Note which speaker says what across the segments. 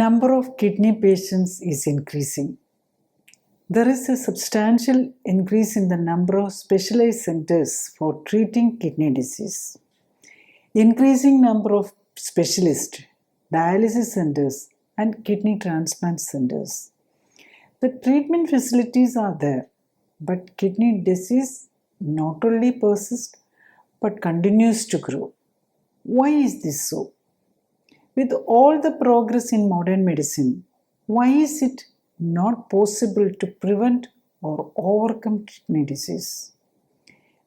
Speaker 1: Number of kidney patients is increasing. There is a substantial increase in the number of specialized centers for treating kidney disease. Increasing number of specialists, dialysis centers, and kidney transplant centers. The treatment facilities are there, but kidney disease not only persists but continues to grow. Why is this so? With all the progress in modern medicine, why is it not possible to prevent or overcome kidney disease?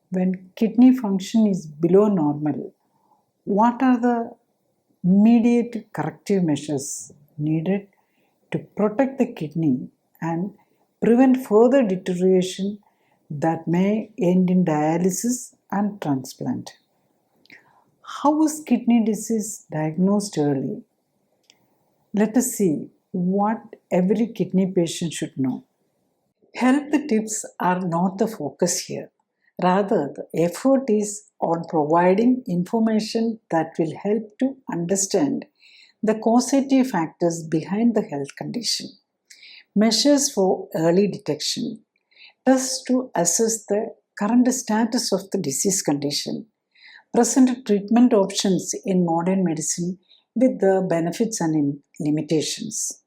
Speaker 1: When kidney function is below normal, what are the immediate corrective measures needed to protect the kidney and prevent further deterioration that may end in dialysis and transplant? How is kidney disease diagnosed early? Let us see what every kidney patient should know. Health tips are not the focus here. Rather, the effort is on providing information that will help to understand the causative factors behind the health condition, measures for early detection, tests to assess the current status of the disease condition, present treatment options in modern medicine with the benefits and limitations.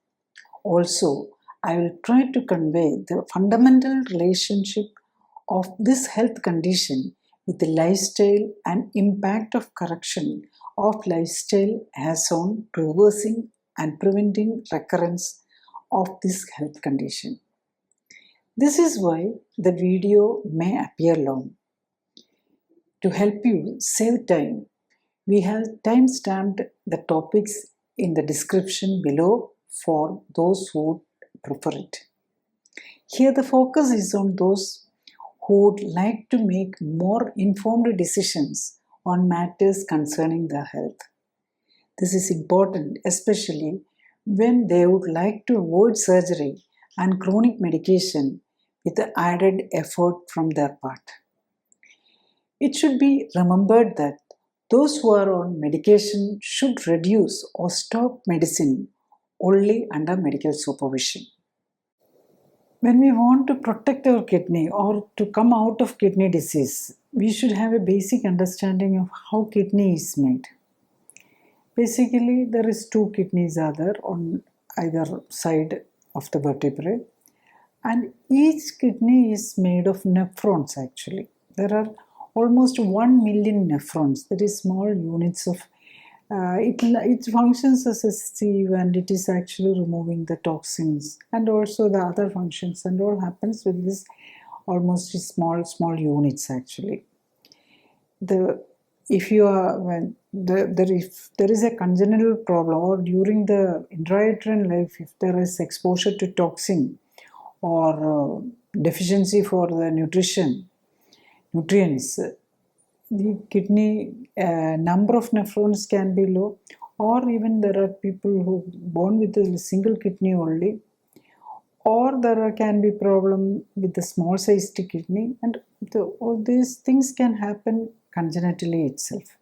Speaker 1: Also, I will try to convey the fundamental relationship of this health condition with the lifestyle and impact of correction of lifestyle has on reversing and preventing recurrence of this health condition. This is why the video may appear long. To help you save time, we have time-stamped the topics in the description below for those who prefer it. Here the focus is on those who would like to make more informed decisions on matters concerning their health. This is important, especially when they would like to avoid surgery and chronic medication with the added effort from their part. It should be remembered that those who are on medication should reduce or stop medicine only under medical supervision. When we want to protect our kidney or to come out of kidney disease, we should have a basic understanding of how kidney is made. Basically, there is two kidneys are there on either side of the vertebrae, and each kidney is made of nephrons actually. There are almost 1 million nephrons, that is small units of, it functions as a sieve and it is actually removing the toxins and also the other functions, and all happens with this almost small units actually. If there is a congenital problem or during the intrauterine life, if there is exposure to toxin or deficiency for the nutrients, the kidney number of nephrons can be low, or even there are people who born with a single kidney only, or there can be problem with the small sized kidney, and all these things can happen congenitally itself.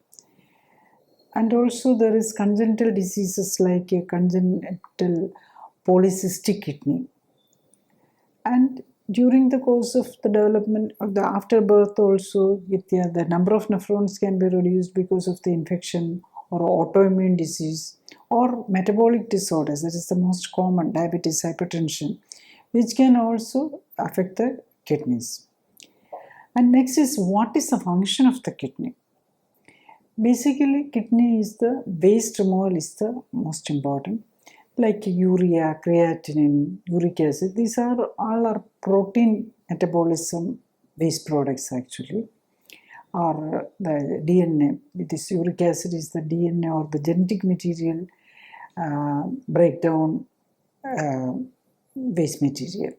Speaker 1: And also there is congenital diseases like a congenital polycystic kidney. And during the course of the development of the afterbirth also, the number of nephrons can be reduced because of the infection or autoimmune disease or metabolic disorders. That is the most common, diabetes, hypertension, which can also affect the kidneys. And next is, what is the function of the kidney? Basically, kidney is the waste removal is the most important. Like urea, creatinine, uric acid, these are all are protein metabolism waste products actually, or the DNA. This uric acid is the DNA or the genetic material breakdown waste material.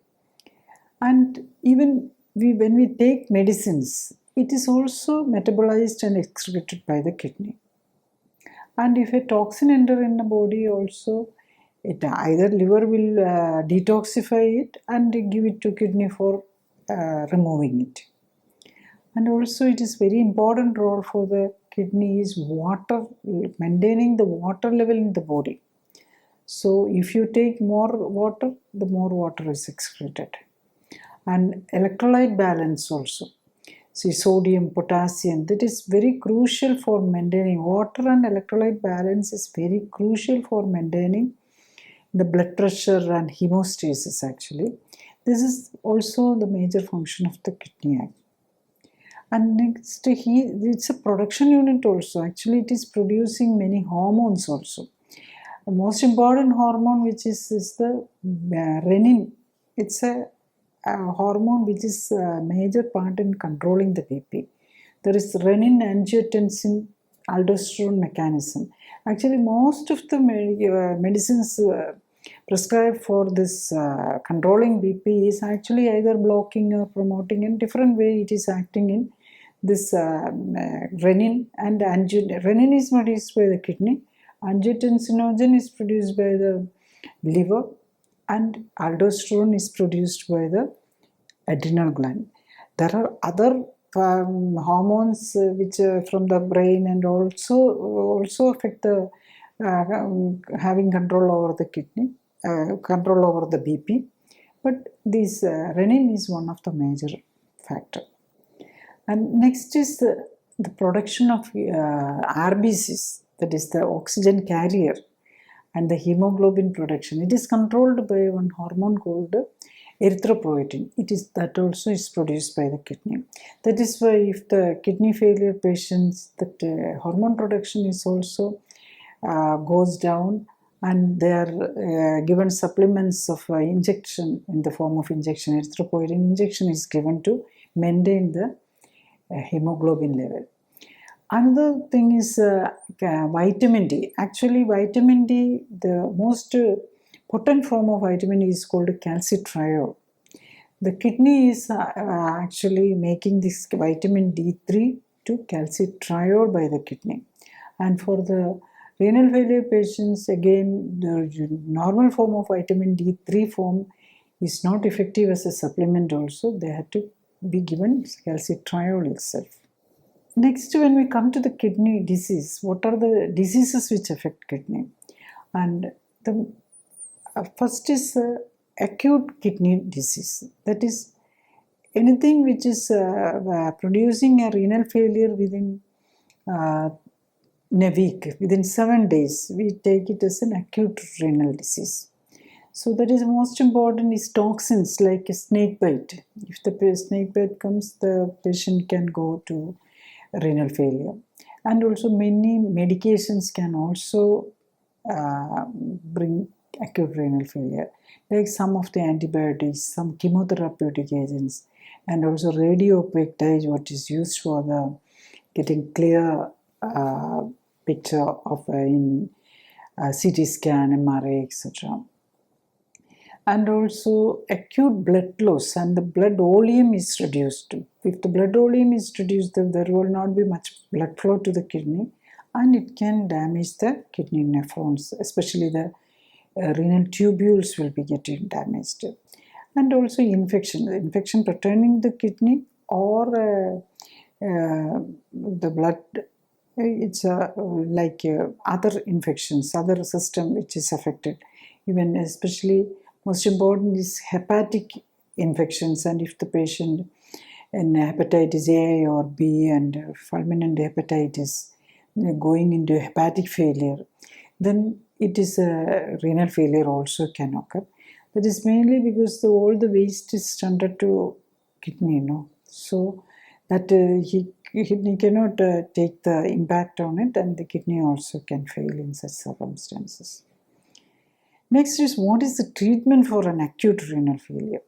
Speaker 1: And even when we take medicines, it is also metabolized and excreted by the kidney. And if a toxin enter in the body also, it either liver will detoxify it and give it to kidney for removing it. And also it is very important role for the kidney is water, maintaining the water level in the body. So if you take more water, the more water is excreted. And electrolyte balance also. See, sodium, potassium, that is very crucial for maintaining. Water and electrolyte balance is very crucial for maintaining the blood pressure and hemostasis actually. This is also the major function of the kidney. And next, it's a production unit also. Actually, it is producing many hormones also. The most important hormone, which is the renin. It's a hormone which is a major part in controlling the BP. There is renin, angiotensin, aldosterone mechanism. Actually, most of the medicines prescribed for this controlling BP is actually either blocking or promoting in different way. It is acting in this renin and renin is produced by the kidney, angiotensinogen is produced by the liver, and aldosterone is produced by the adrenal gland. There are other hormones which from the brain and also affect the having control over the kidney, control over the BP. But this renin is one of the major factor. And next is the production of RBCs, that is the oxygen carrier, and the hemoglobin production. It is controlled by one hormone called erythropoietin. It is that also is produced by the kidney. That is why if the kidney failure patients, that hormone production is also goes down, and they are given supplements of injection in the form of injection. Erythropoietin injection is given to maintain the hemoglobin level. Another thing is vitamin D. Actually, vitamin D, the most potent form of vitamin D is called calcitriol. The kidney is actually making this vitamin D3 to calcitriol by the kidney. And for the renal failure patients, again, the normal form of vitamin D3 form is not effective as a supplement also. They had to be given calcitriol itself. Next, when we come to the kidney disease, what are the diseases which affect kidney? And the first is acute kidney disease. That is anything which is producing a renal failure within in a week, within 7 days, we take it as an acute renal disease. So that is most important is toxins like a snake bite. If the snake bite comes, the patient can go to renal failure. And also many medications can also bring acute renal failure, like some of the antibiotics, some chemotherapeutic agents, and also radiopeptide, what is used for the getting clear picture of in CT scan, MRI, etc. And also acute blood loss, and the blood volume is reduced. If the blood volume is reduced, there will not be much blood flow to the kidney, and it can damage the kidney nephrons, especially the renal tubules will be getting damaged. And also infection pertaining to the kidney or the blood, it's like other infections, other system which is affected. Even especially most important is hepatic infections, and if the patient in hepatitis A or B and fulminant hepatitis going into hepatic failure, then it is a renal failure also can occur. That is mainly because all the waste is shunted to kidney, so that he cannot take the impact on it, and the kidney also can fail in such circumstances. Next is, what is the treatment for an acute renal failure?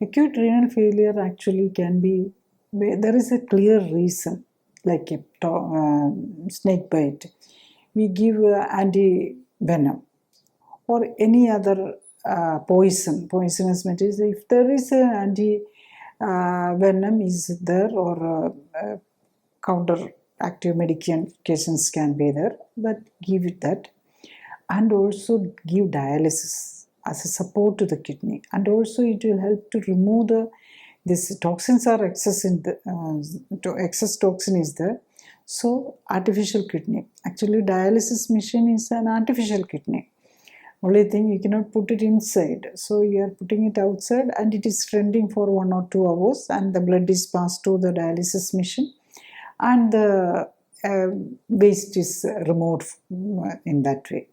Speaker 1: Acute renal failure actually can be, there is a clear reason, like a snake bite. We give anti-venom or any other poisonous materials. If there is an anti-venom is there, or counteractive medications can be there, but give it that. And also give dialysis as a support to the kidney, and also it will help to remove these toxins are excess in the excess toxin is there. So artificial kidney, actually dialysis machine is an artificial kidney, Only thing, you cannot put it inside. So you are putting it outside and it is trending for 1 or 2 hours and the blood is passed to the dialysis machine and the waste is removed in that way.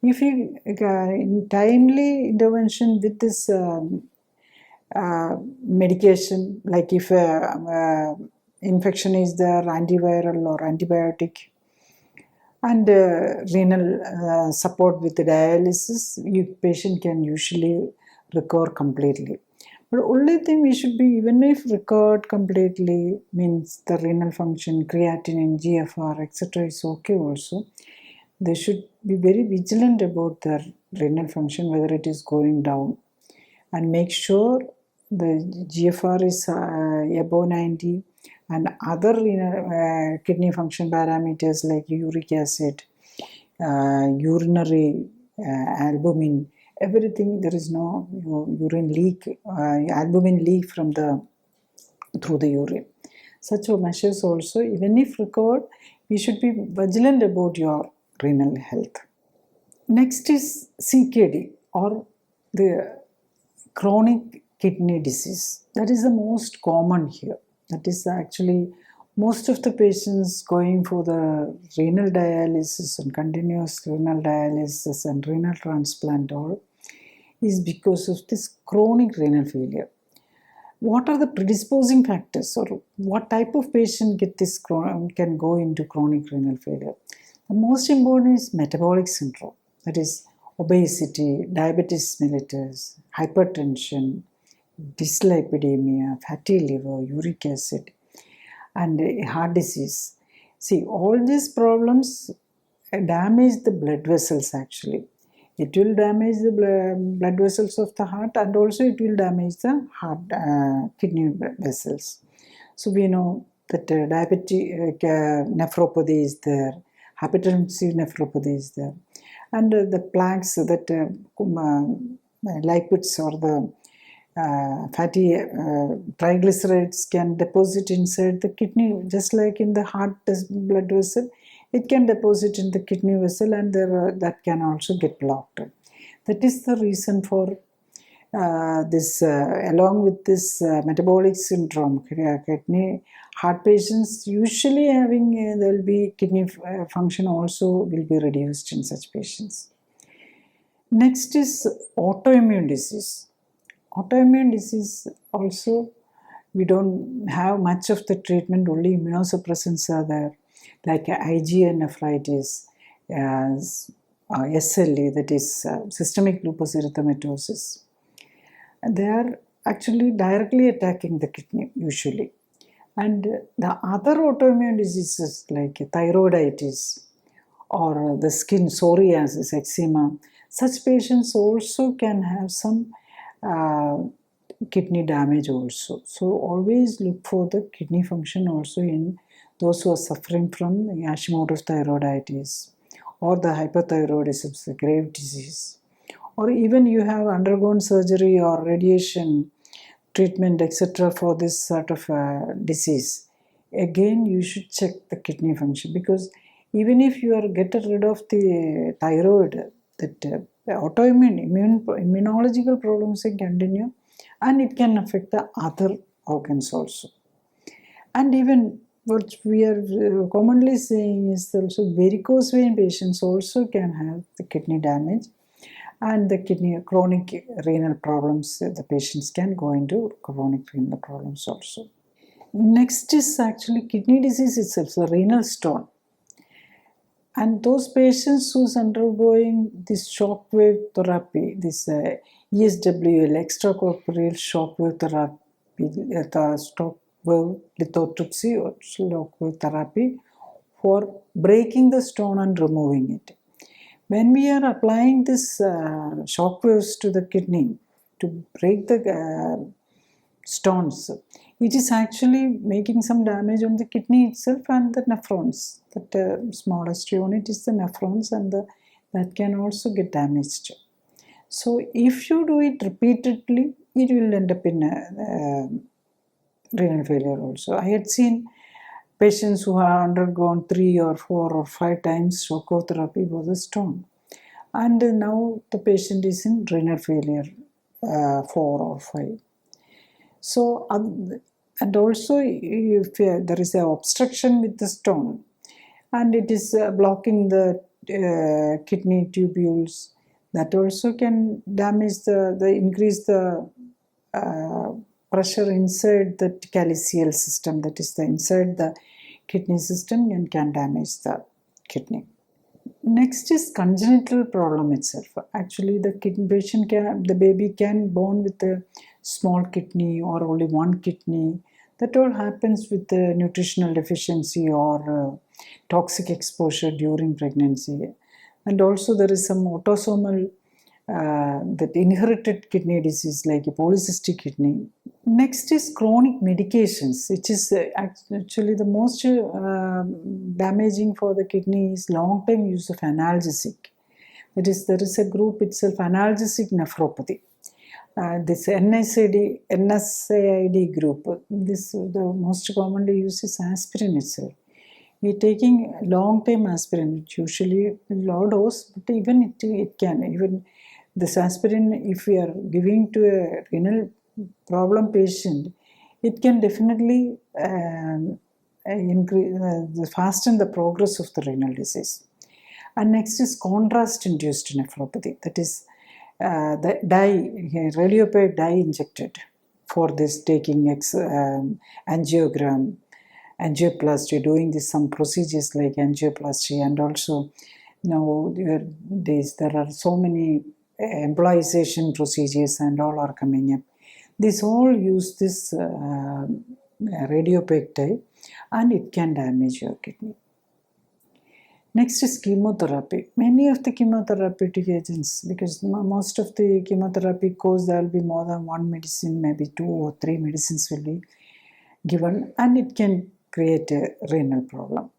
Speaker 1: If you timely intervention with this medication, like if infection is there, antiviral or antibiotic, and renal support with the dialysis, patient can usually recover completely. But only thing we should be, even if recovered completely, means the renal function, creatinine, GFR, etc. is okay also. They should be very vigilant about their renal function, whether it is going down, and make sure the GFR is above 90, and other kidney function parameters like uric acid, urinary albumin, everything. There is no urine leak, albumin leak from through the urine. Such measures also, even if recovered, we should be vigilant about your renal health. Next is CKD, or the chronic kidney disease. That is the most common here. That is actually most of the patients going for the renal dialysis and continuous renal dialysis and renal transplant all is because of this chronic renal failure. What are the predisposing factors, or what type of patient can go into chronic renal failure? The most important is metabolic syndrome, that is obesity, diabetes mellitus, hypertension, dyslipidemia, fatty liver, uric acid, and heart disease. See, all these problems damage the blood vessels actually. It will damage the blood vessels of the heart, and also it will damage the heart kidney vessels. So we know that diabetic nephropathy is there, hypertensive nephropathy is there, and the plaques, that lipids or the fatty triglycerides can deposit inside the kidney, just like in the heart blood vessel. It can deposit in the kidney vessel, and that can also get blocked. That is the reason for this, along with this metabolic syndrome, kidney heart patients usually having, there will be kidney function also will be reduced in such patients. Next is autoimmune disease. Autoimmune disease also, we don't have much of the treatment, only immunosuppressants are there, like IgA nephritis, SLE, that is systemic lupus erythematosus. And they are actually directly attacking the kidney usually. And the other autoimmune diseases like thyroiditis or the skin psoriasis, eczema, such patients also can have some kidney damage also. So always look for the kidney function also in those who are suffering from Hashimoto's thyroiditis or the hyperthyroidism, the grave disease, or even you have undergone surgery or radiation treatment, etc. for this sort of disease. Again, you should check the kidney function, because even if you are getting rid of the thyroid, that autoimmune immunological problems can continue, and it can affect the other organs also. And even what we are commonly saying is also varicose vein patients also can have the kidney damage, and the kidney chronic renal problems. The patients can go into chronic renal problems also. Next is actually kidney disease itself, the renal stone. And those patients who's undergoing this shockwave therapy, this ESWL, extracorporeal shockwave therapy, the shockwave lithotripsy or shockwave therapy for breaking the stone and removing it. When we are applying this shock waves to the kidney to break the stones, it is actually making some damage on the kidney itself and the nephrons. The smallest unit is the nephrons, and that can also get damaged. So if you do it repeatedly, it will end up in renal failure also. I had seen patients who have undergone 3 or 4 or 5 times shock therapy for the stone. and now the patient is in renal failure 4 or 5. So, and also if there is an obstruction with the stone and it is blocking the kidney tubules, that also can damage the increase the pressure inside the calyceal system, that is the inside the kidney system, and can damage the kidney. Next is congenital problem itself. Actually, the the baby can born with a small kidney or only one kidney. That all happens with the nutritional deficiency or toxic exposure during pregnancy. And also there is some autosomal that inherited kidney disease like a polycystic kidney. Next is chronic medications, which is actually the most damaging for the kidney is long-term use of analgesic. That is, there is a group itself, analgesic nephropathy. This NSAID group, this the most commonly used is aspirin itself. We're taking long-term aspirin, usually low dose, but even it can, even this aspirin, if we are giving to a renal problem patient, it can definitely fasten the progress of the renal disease. And next is contrast-induced nephropathy, that is the dye, radiopaque dye injected for this taking angiogram, angioplasty, doing some procedures like angioplasty, and also nowadays there are so many embolization procedures and all are coming up. These all use this radiopaque dye and it can damage your kidney. Next is chemotherapy. Many of the chemotherapeutic agents, because most of the chemotherapy course there will be more than one medicine, maybe 2 or 3 medicines will be given, and it can create a renal problem.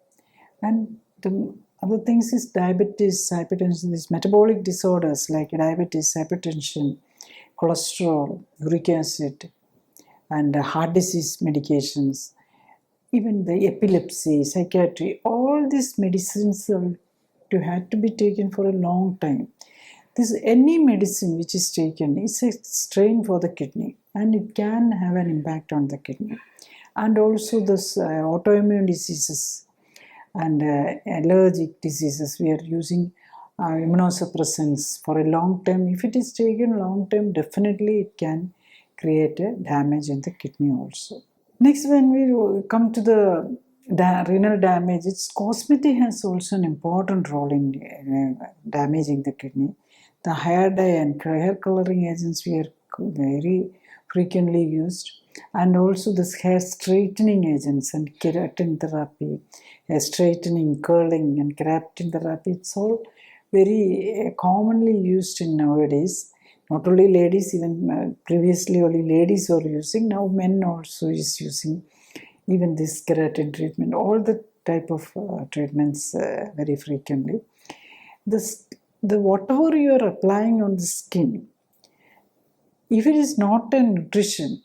Speaker 1: And the other things is diabetes, hypertension, these metabolic disorders like diabetes, hypertension, cholesterol, uric acid, and heart disease medications, even the epilepsy, psychiatry, all these medicines have to be taken for a long time. Any medicine which is taken is a strain for the kidney and it can have an impact on the kidney. And also this autoimmune diseases and allergic diseases, we are using immunosuppressants for a long time. If it is taken long time, definitely it can create a damage in the kidney also. Next, when we come to the renal damage, its cosmetic has also an important role in damaging the kidney. The hair dye and hair coloring agents we are very frequently used, and also this hair straightening agents and keratin therapy, hair straightening, curling and keratin therapy, it's all very commonly used in nowadays. Not only ladies, even previously only ladies were using, now men also is using even this keratin treatment, all the type of treatments very frequently. The whatever you are applying on the skin, if it is not a nutrition,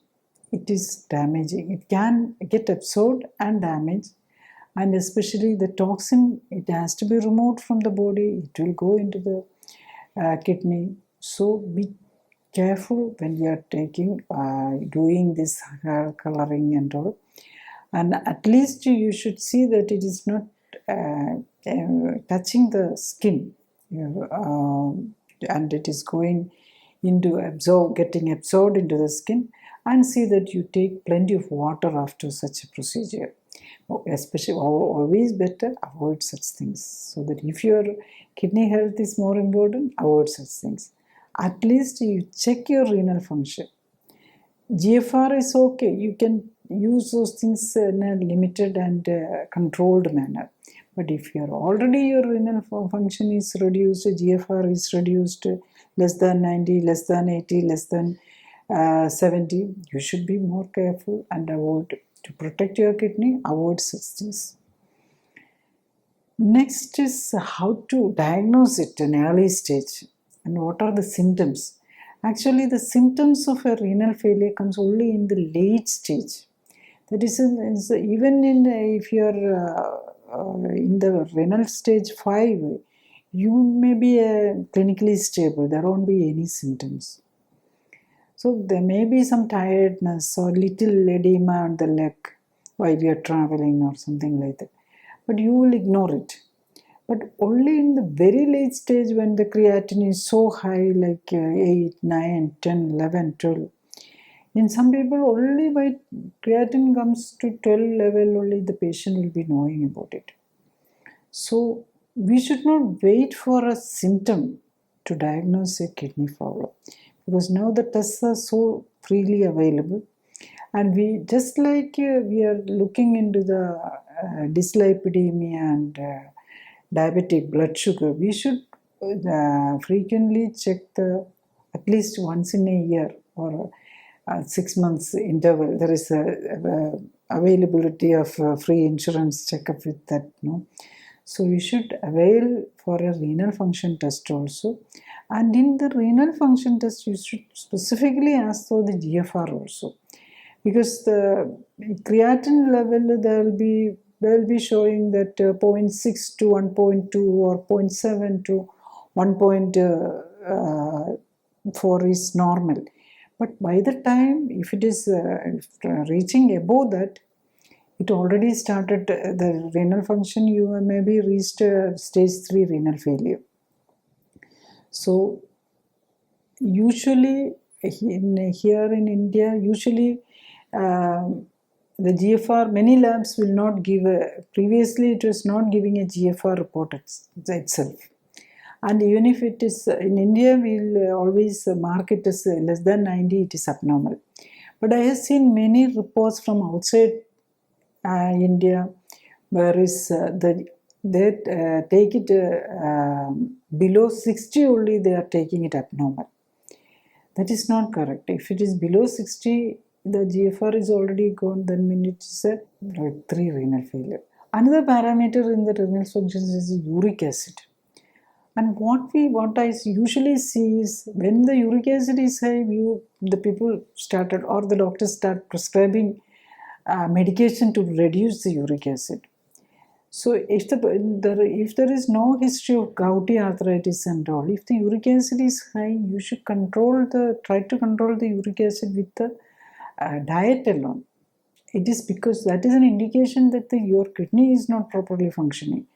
Speaker 1: it is damaging. It can get absorbed and damaged, and especially the toxin, it has to be removed from the body. It will go into the kidney. So be careful when you are doing this hair coloring and all. And at least you should see that it is not touching the skin, and it is going into getting absorbed into the skin, and see that you take plenty of water after such a procedure. Especially, always better avoid such things, so that if your kidney health is more important, avoid such things. At least you check your renal function. GFR is okay, you can use those things in a limited and controlled manner. But if your renal function is reduced, GFR is reduced, less than 90, less than 80, less than 70, you should be more careful and avoid, to protect your kidney, avoid such things. Next is how to diagnose it in early stage and what are the symptoms. Actually, the symptoms of a renal failure comes only in the late stage. That is, even if you are in the renal stage 5, you may be clinically stable, there won't be any symptoms. So there may be some tiredness or little edema on the leg while you're traveling or something like that, but you will ignore it. But only in the very late stage when the creatinine is so high, like 8, 9, 10, 11, 12. In some people, only by creatinine comes to 12 level, only the patient will be knowing about it. So we should not wait for a symptom to diagnose a kidney problem, because now the tests are so freely available, and we just like we are looking into the dyslipidemia and diabetic blood sugar, we should frequently check the at least once in a year or 6 months interval. There is a availability of free insurance checkup with that, no? So you should avail for a renal function test also. And in the renal function test, you should specifically ask for the GFR also, because the creatinine level they'll be showing that 0.6 to 1.2 or 0.7 to 1.4 is normal. But by the time, if it is reaching above that, it already started the renal function, you maybe reached stage 3 renal failure. So usually here in India, usually the GFR, many labs will not give previously it was not giving a GFR report itself. And even if it is in India, we'll always mark it as less than 90, it is abnormal. But I have seen many reports from outside India, whereas they take it below 60 only, they are taking it abnormal. That is not correct. If it is below 60, the GFR is already gone, then it is a grade 3 renal failure. Another parameter in the renal function is uric acid. And what I usually see is when the uric acid is high, the people started or the doctors start prescribing medication to reduce the uric acid. So if there is no history of gouty arthritis and all, if the uric acid is high, you should try to control the uric acid with the diet alone. It is because that is an indication that your kidney is not properly functioning.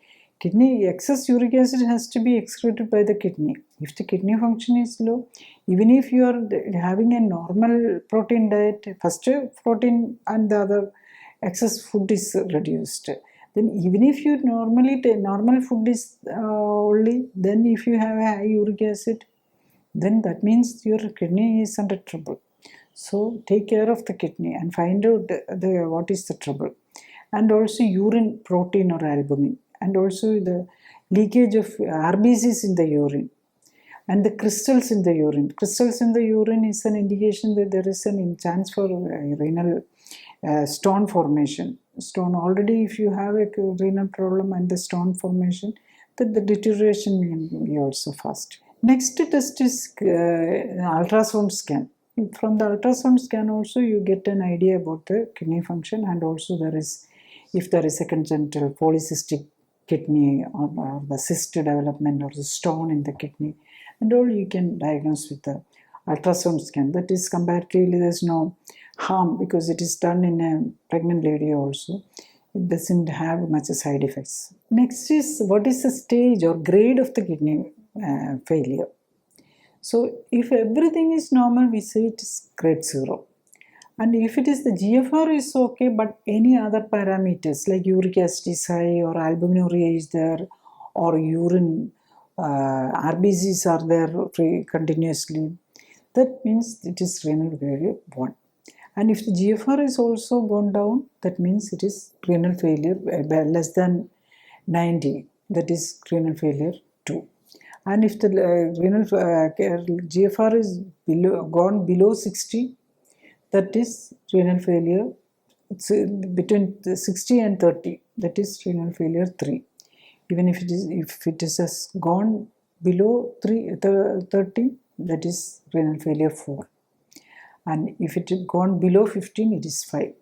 Speaker 1: Excess uric acid has to be excreted by the kidney. If the kidney function is low, even if you are having a normal protein diet, first protein and the other excess food is reduced, then even if you normally take normal food is only, then if you have a high uric acid, then that means your kidney is under trouble. So take care of the kidney and find out what is the trouble. And also urine protein or albumin, and also the leakage of RBCs in the urine, and the crystals in the urine. Crystals in the urine is an indication that there is an chance for renal stone formation. Stone, already if you have a renal problem and the stone formation, then the deterioration may be also fast. Next test is ultrasound scan. From the ultrasound scan also you get an idea about the kidney function, and also if there is a congenital polycystic kidney or the cyst development or the stone in the kidney, and all you can diagnose with the ultrasound scan. That is comparatively there's no harm because it is done in a pregnant lady also. It doesn't have much side effects. Next is what is the stage or grade of the kidney failure. So if everything is normal, we say it is grade 0. And if it is the GFR is okay, but any other parameters like uric acid is high or albuminuria is there or urine RBCs are there continuously, that means it is renal failure 1. And if the GFR is also gone down, that means it is renal failure less than 90, that is renal failure 2. And if the renal GFR is gone below 60, that is renal failure. It's between 60 and 30, that is renal failure 3. Even if it has gone below 30, that is renal failure 4. And if it has gone below 15, it is 5.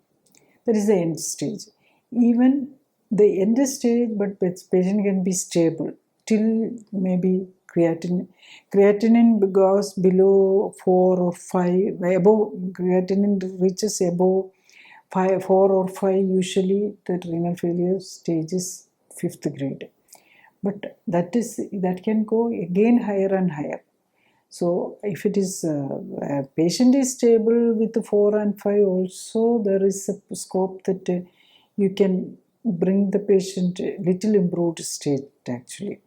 Speaker 1: That is the end stage. Even the end stage, but patient can be stable till maybe creatinine goes below 4 or 5, above creatinine reaches above 5, 4 or 5, usually the renal failure stage is 5th grade. But that can go again higher and higher. So if it is a patient is stable with 4 and 5 also, there is a scope that you can bring the patient a little improved state actually.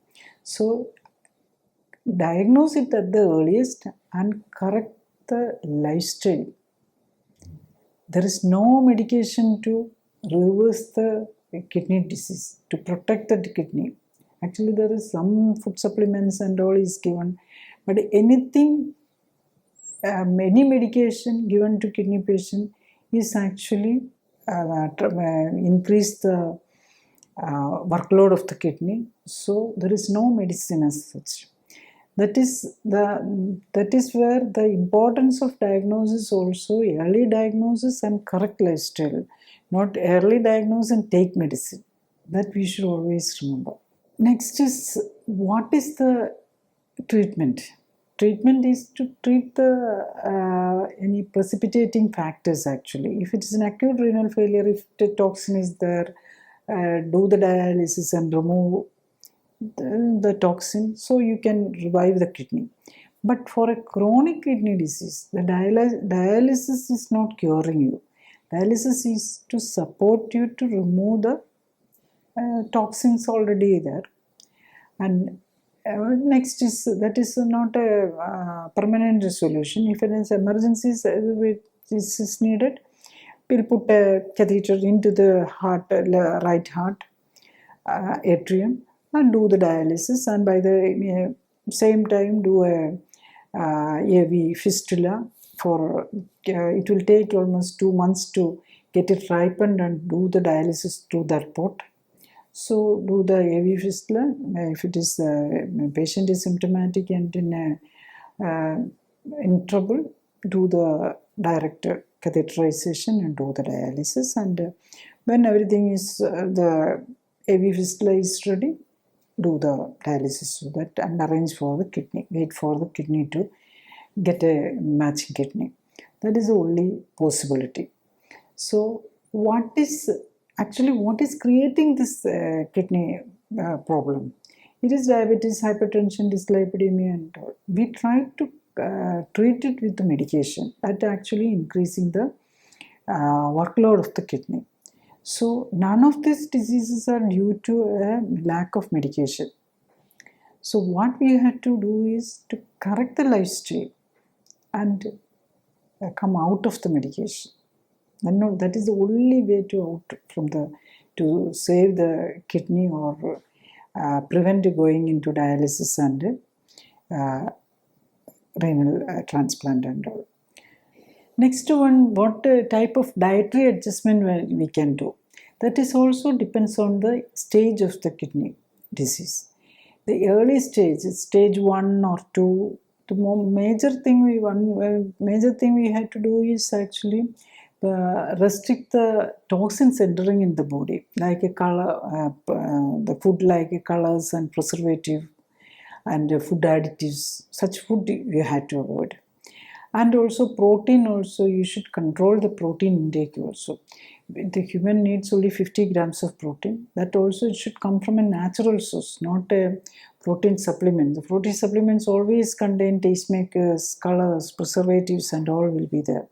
Speaker 1: So diagnose it at the earliest and correct the lifestyle. There is no medication to reverse the kidney disease, to protect the kidney. Actually, there is some food supplements and all is given, but any medication given to kidney patient is actually increase the workload of the kidney. So there is no medicine as such. That is where the importance of diagnosis also, early diagnosis and correct lifestyle, not early diagnose and take medicine. That we should always remember. Next is, what is the treatment? Treatment is to treat the any precipitating factors actually. If it is an acute renal failure, if the toxin is there, do the dialysis and remove the toxin so you can revive the kidney. But for a chronic kidney disease, the dialysis is not curing you. Dialysis is to support you to remove the toxins already there. And next is, that is not a permanent solution. If it is emergencies which is needed, we'll put a catheter into the heart, right heart atrium, and do the dialysis, and by the same time do a AV fistula for it will take almost 2 months to get it ripened and do the dialysis through that port. So do the AV fistula. If it is patient is symptomatic and in trouble, do the direct catheterization and do the dialysis. And when everything is the AV fistula is ready, do the dialysis so that, and arrange for the kidney. Wait for the kidney to get a matching kidney. That is the only possibility. So what is creating this kidney problem? It is diabetes, hypertension, dyslipidemia and all. We try to treat it with the medication. That actually increasing the workload of the kidney. So none of these diseases are due to a lack of medication. So what we have to do is to correct the lifestyle and come out of the medication. And that is the only way to save the kidney or prevent going into dialysis and renal transplant and all. Next one, what type of dietary adjustment we can do? That is also depends on the stage of the kidney disease. The early stage 1 or 2, the major thing we had to do is actually restrict the toxins entering in the body, like a color, the food like colors and preservative and food additives. Such food you had to avoid. And also protein also, you should control the protein intake also. The human needs only 50 grams of protein. That also it should come from a natural source, not a protein supplement. The protein supplements always contain tastemakers, colors, preservatives and all will be there.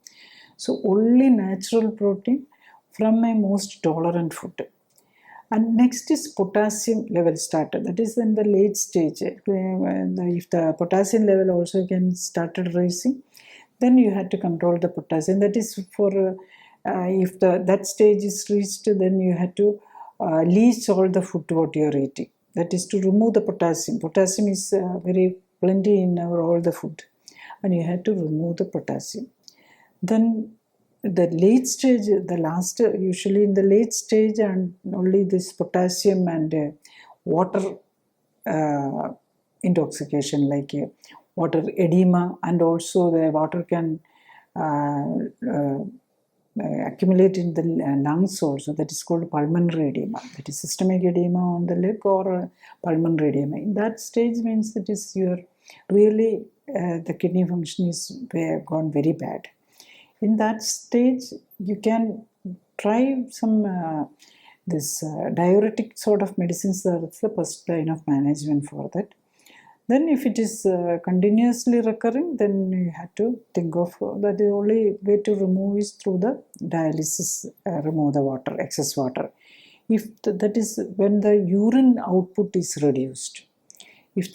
Speaker 1: So only natural protein from a most tolerant food. And next is potassium level starter. That is in the late stage. If the potassium level also can started rising, then you had to control the potassium. That is for if that stage is reached, then you had to leach all the food what you are eating. That is to remove the potassium. Potassium is very plenty in all the food, and you had to remove the potassium. Then the late stage, usually in the late stage, and only this potassium and water intoxication, like water edema, and also the water can accumulate in the lungs also, that is called pulmonary edema. That is systemic edema on the leg or pulmonary edema. In that stage means that is your really the kidney function is gone very bad. In that stage, you can try some this diuretic sort of medicines. That's the first line of management for that. Then if it is continuously recurring, then you have to think of that the only way to remove is through the dialysis, remove the water, excess water. If that is when the urine output is reduced. If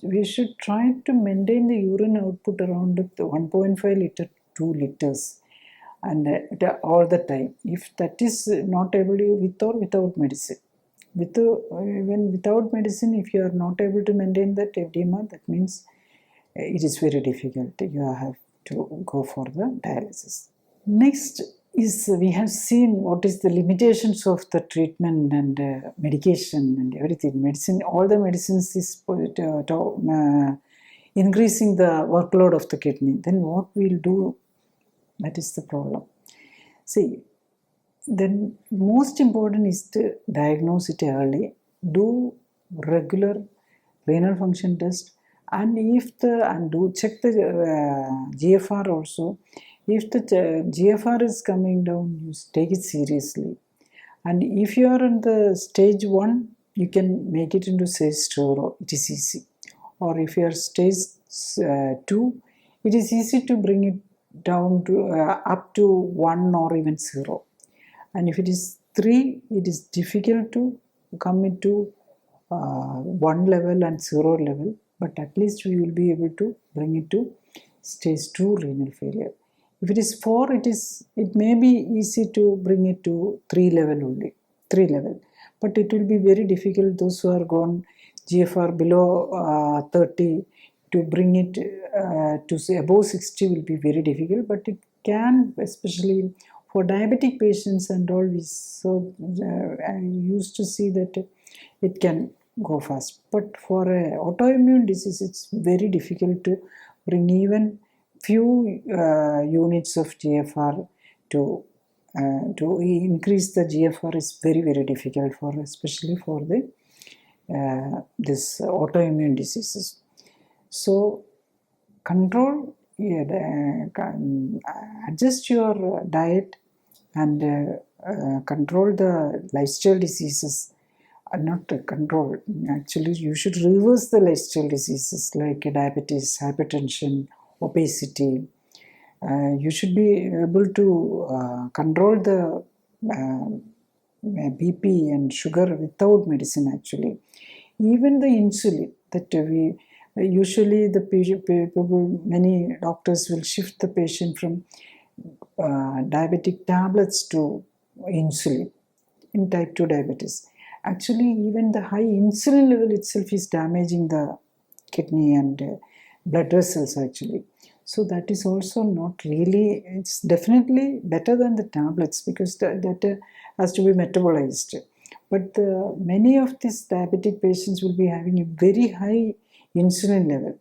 Speaker 1: we should try to maintain the urine output around 1.5 liter, 2 liters, and all the time. If that is not able to, with or without medicine. When without medicine, if you are not able to maintain that edema, that means it is very difficult. You have to go for the dialysis. Next is we have seen what is the limitations of the treatment and medication and everything. Medicine, all the medicines is increasing the workload of the kidney. Then what we'll do? That is the problem. See, then most important is to diagnose it early, do regular renal function test, and do check the GFR also. If the GFR is coming down, you take it seriously. And if you are in the stage 1, you can make it into stage 0. It is easy. Or if you are stage 2, it is easy to bring it down to up to 1 or even 0. And if it is 3, it is difficult to come into 1 level and 0 level, but at least we will be able to bring it to stage 2 renal failure. If it is 4, it may be easy to bring it to 3 level only, 3 level. But it will be very difficult, those who are gone GFR below 30, to bring it to say above 60 will be very difficult, but it can, especially for diabetic patients and all, I used to see that it can go fast. But for autoimmune disease, it's very difficult to bring even few units of GFR to increase the GFR is very, very difficult for, especially for the this autoimmune diseases. So control, adjust your diet and control the lifestyle diseases. Not control, actually you should reverse the lifestyle diseases like diabetes, hypertension, obesity. You should be able to control the BP and sugar without medicine actually. Even the insulin that we usually the people, many doctors will shift the patient from diabetic tablets to insulin in type 2 diabetes. Actually, even the high insulin level itself is damaging the kidney and blood vessels actually. So that is also not really, it's definitely better than the tablets because that has to be metabolized. But many of these diabetic patients will be having a very high insulin level.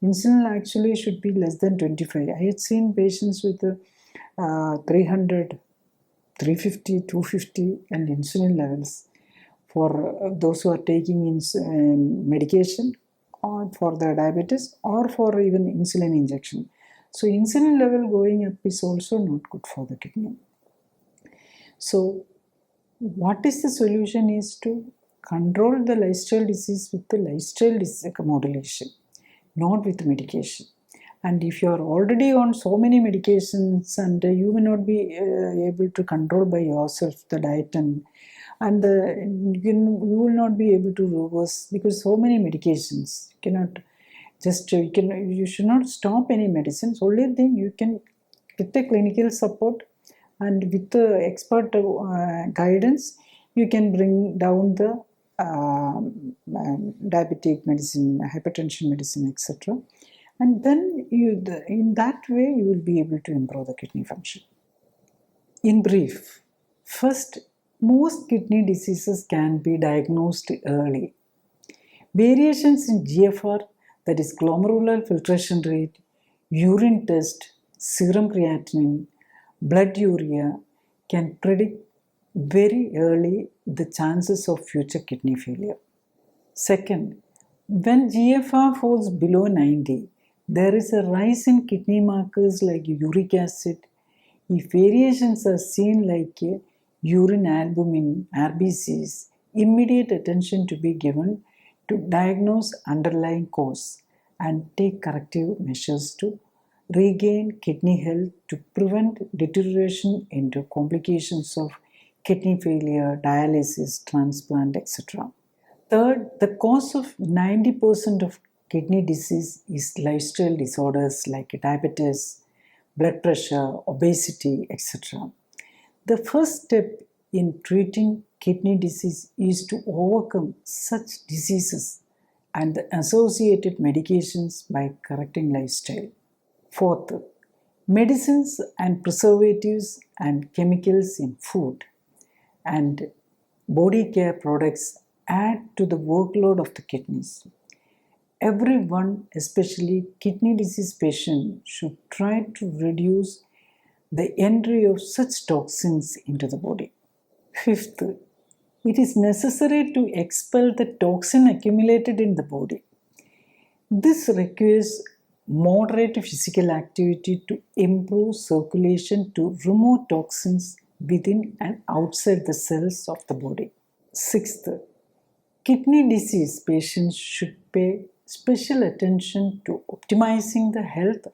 Speaker 1: Insulin actually should be less than 25. I had seen patients with 300, 350, 250 and insulin levels for those who are taking medication or for the diabetes or for even insulin injection. So insulin level going up is also not good for the kidney. So what is the solution is to control the lifestyle disease with the lifestyle disease modulation, not with medication. And if you are already on so many medications and you may not be able to control by yourself the diet and you will not be able to reverse because so many medications cannot you should not stop any medicines. Only thing you can get the clinical support and with the expert guidance you can bring down the diabetic medicine, hypertension medicine, etc. And then in that way you will be able to improve the kidney function. In brief, first, most kidney diseases can be diagnosed early. Variations in GFR, that is glomerular filtration rate, urine test, serum creatinine, blood urea can predict very early the chances of future kidney failure. Second, when GFR falls below 90, there is a rise in kidney markers like uric acid. If variations are seen like urine albumin, RBCs, immediate attention to be given to diagnose underlying cause and take corrective measures to regain kidney health to prevent deterioration into complications of kidney failure, dialysis, transplant, etc. Third, the cause of 90% of kidney disease is lifestyle disorders like diabetes, blood pressure, obesity, etc. The first step in treating kidney disease is to overcome such diseases and the associated medications by correcting lifestyle. Fourth, medicines and preservatives and chemicals in food and body care products add to the workload of the kidneys. Everyone, especially kidney disease patients, should try to reduce the entry of such toxins into the body. Fifth, it is necessary to expel the toxin accumulated in the body. This requires moderate physical activity to improve circulation to remove toxins within and outside the cells of the body. Sixth, kidney disease patients should pay special attention to optimizing the health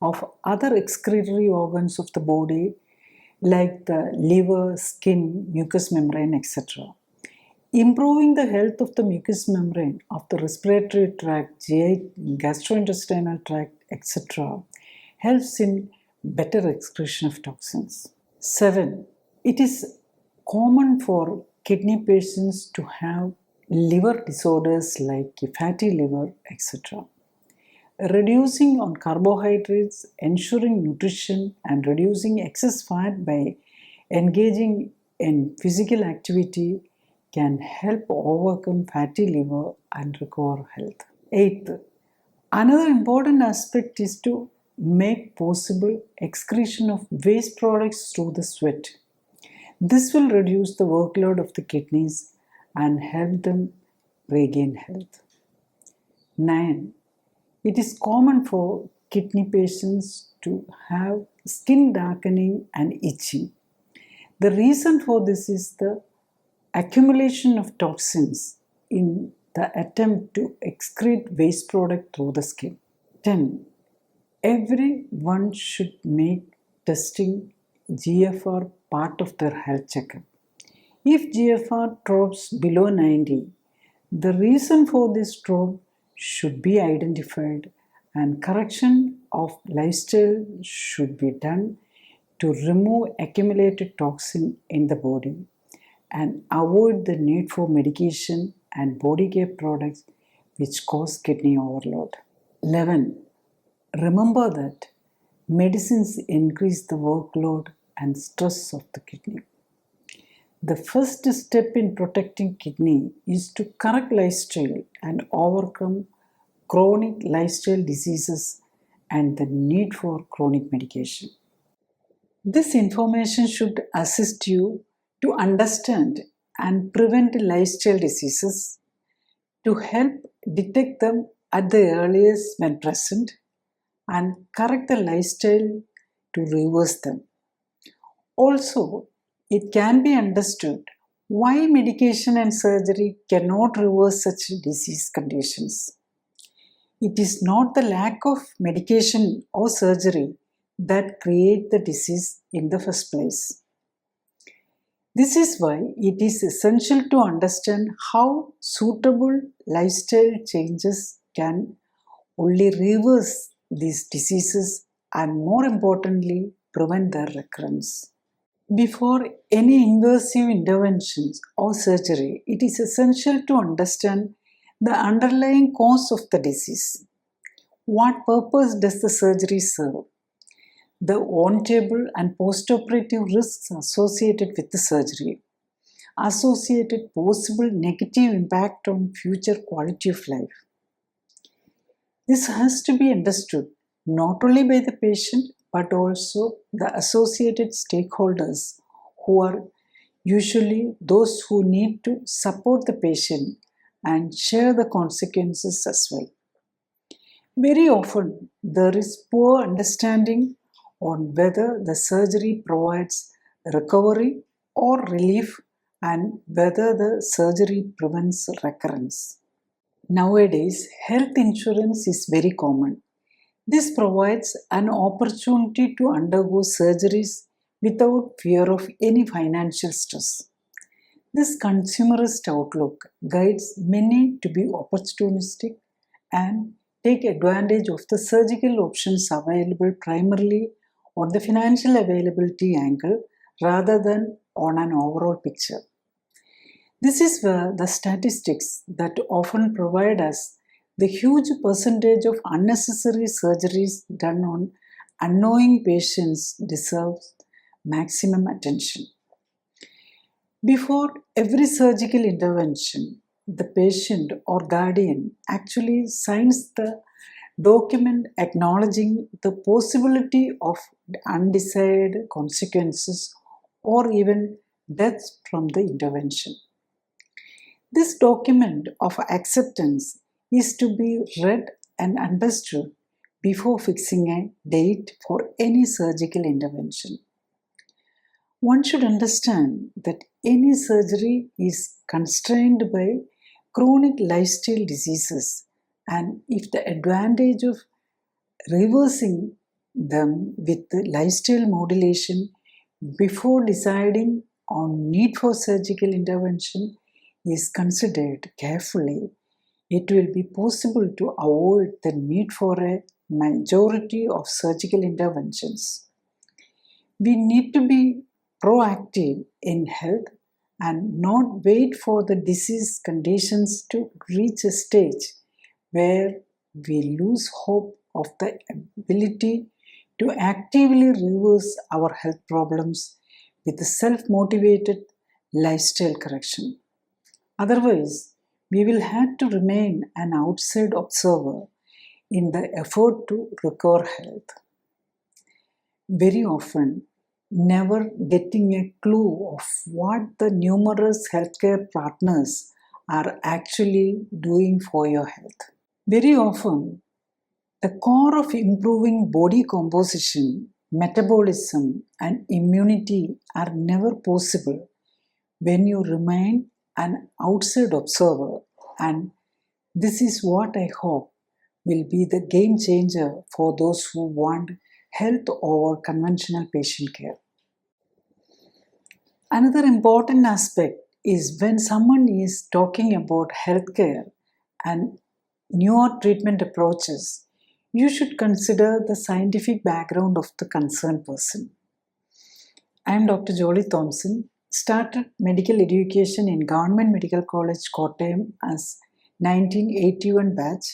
Speaker 1: of other excretory organs of the body like the liver, skin, mucous membrane, etc. Improving the health of the mucous membrane of the respiratory tract, GI, gastrointestinal tract, etc. helps in better excretion of toxins. 7. It is common for kidney patients to have liver disorders like fatty liver, etc. Reducing on carbohydrates, ensuring nutrition, and reducing excess fat by engaging in physical activity can help overcome fatty liver and recover health. 8th, another important aspect is to make possible excretion of waste products through the sweat. This will reduce the workload of the kidneys and help them regain health. 9. It is common for kidney patients to have skin darkening and itching. The reason for this is the accumulation of toxins in the attempt to excrete waste product through the skin. 10. Everyone should make testing GFR part of their health checkup. If GFR drops below 90, the reason for this drop should be identified and correction of lifestyle should be done to remove accumulated toxin in the body and avoid the need for medication and body care products which cause kidney overload. 11. Remember that medicines increase the workload and stress of the kidney. The first step in protecting kidney is to correct lifestyle and overcome chronic lifestyle diseases and the need for chronic medication. This information should assist you to understand and prevent lifestyle diseases, to help detect them at the earliest when present, and correct the lifestyle to reverse them. Also, it can be understood why medication and surgery cannot reverse such disease conditions. It is not the lack of medication or surgery that create the disease in the first place. This is why it is essential to understand how suitable lifestyle changes can only reverse these diseases and, more importantly, prevent their recurrence. Before any invasive interventions or surgery, it is essential to understand the underlying cause of the disease. What purpose does the surgery serve? The on-table and post-operative risks associated with the surgery, associated possible negative impact on future quality of life. This has to be understood not only by the patient but also the associated stakeholders who are usually those who need to support the patient and share the consequences as well. Very often, there is poor understanding on whether the surgery provides recovery or relief and whether the surgery prevents recurrence. Nowadays, health insurance is very common. This provides an opportunity to undergo surgeries without fear of any financial stress. This consumerist outlook guides many to be opportunistic and take advantage of the surgical options available primarily on the financial availability angle rather than on an overall picture. This is where the statistics that often provide us the huge percentage of unnecessary surgeries done on unknowing patients deserves maximum attention. Before every surgical intervention, the patient or guardian actually signs the document acknowledging the possibility of undesired consequences or even death from the intervention. This document of acceptance is to be read and understood before fixing a date for any surgical intervention. One should understand that any surgery is constrained by chronic lifestyle diseases, and if the advantage of reversing them with the lifestyle modulation before deciding on need for surgical intervention is considered carefully, it will be possible to avoid the need for a majority of surgical interventions. We need to be proactive in health and not wait for the disease conditions to reach a stage where we lose hope of the ability to actively reverse our health problems with self-motivated lifestyle correction. Otherwise, we will have to remain an outside observer in the effort to recover health. Very often, never getting a clue of what the numerous healthcare partners are actually doing for your health. Very often, the core of improving body composition, metabolism, and immunity are never possible when you remain an outside observer, and this is what I hope will be the game changer for those who want health over conventional patient care. Another important aspect is when someone is talking about healthcare and newer treatment approaches, you should consider the scientific background of the concerned person. I am Dr. Jolly Thomson, started medical education in Government Medical College, Kottayam as 1981 batch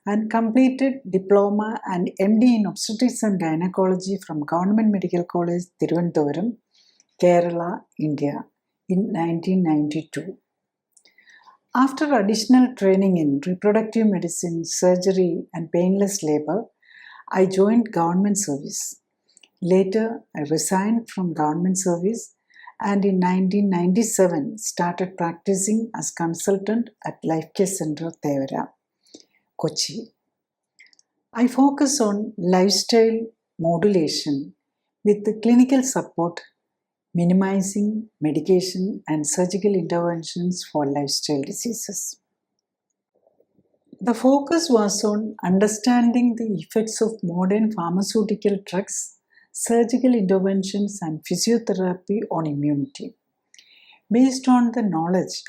Speaker 1: and completed diploma and MD in obstetrics and gynecology from Government Medical College, Thiruvananthapuram, Kerala, India in 1992. After additional training in reproductive medicine, surgery and painless labor, I joined government service. Later, I resigned from government service and in 1997 started practicing as consultant at Lifecarecentre, Thevara, Kochi. I focus on lifestyle modulation with the clinical support, minimizing medication and surgical interventions for lifestyle diseases. The focus was on understanding the effects of modern pharmaceutical drugs, surgical interventions, and physiotherapy on immunity. Based on the knowledge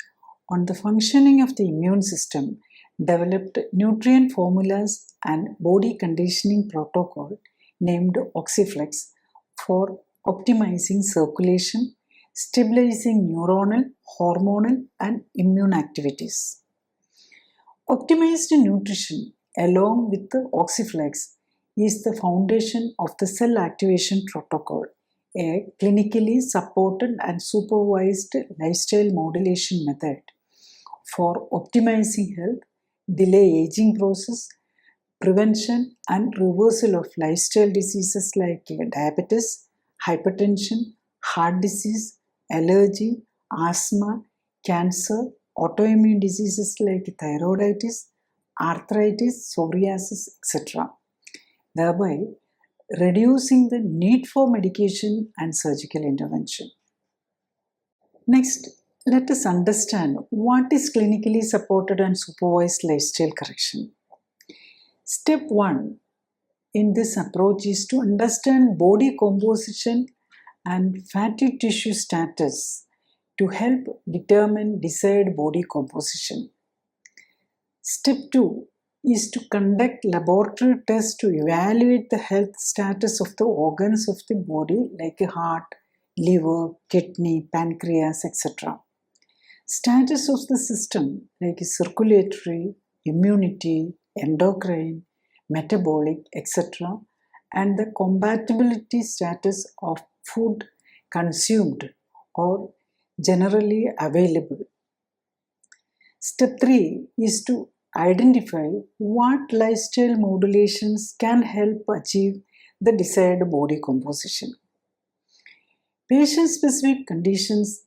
Speaker 1: on the functioning of the immune system, developed nutrient formulas and body conditioning protocol named Oxyflex for optimizing circulation, stabilizing neuronal, hormonal, and immune activities. Optimized nutrition, along with the Oxyflex, is the foundation of the cell activation protocol, a clinically supported and supervised lifestyle modulation method for optimizing health, delay aging process, prevention and reversal of lifestyle diseases like diabetes, hypertension, heart disease, allergy, asthma, cancer, autoimmune diseases like thyroiditis, arthritis, psoriasis, etc., thereby reducing the need for medication and surgical intervention. Next, let us understand what is clinically supported and supervised lifestyle correction. Step 1 in this approach is to understand body composition and fatty tissue status to help determine desired body composition. Step 2 is to conduct laboratory tests to evaluate the health status of the organs of the body like heart, liver, kidney, pancreas, etc. Status of the system like circulatory, immunity, endocrine, metabolic, etc., and the compatibility status of food consumed or generally available. Step 3 is to identify what lifestyle modulations can help achieve the desired body composition. Patient-specific conditions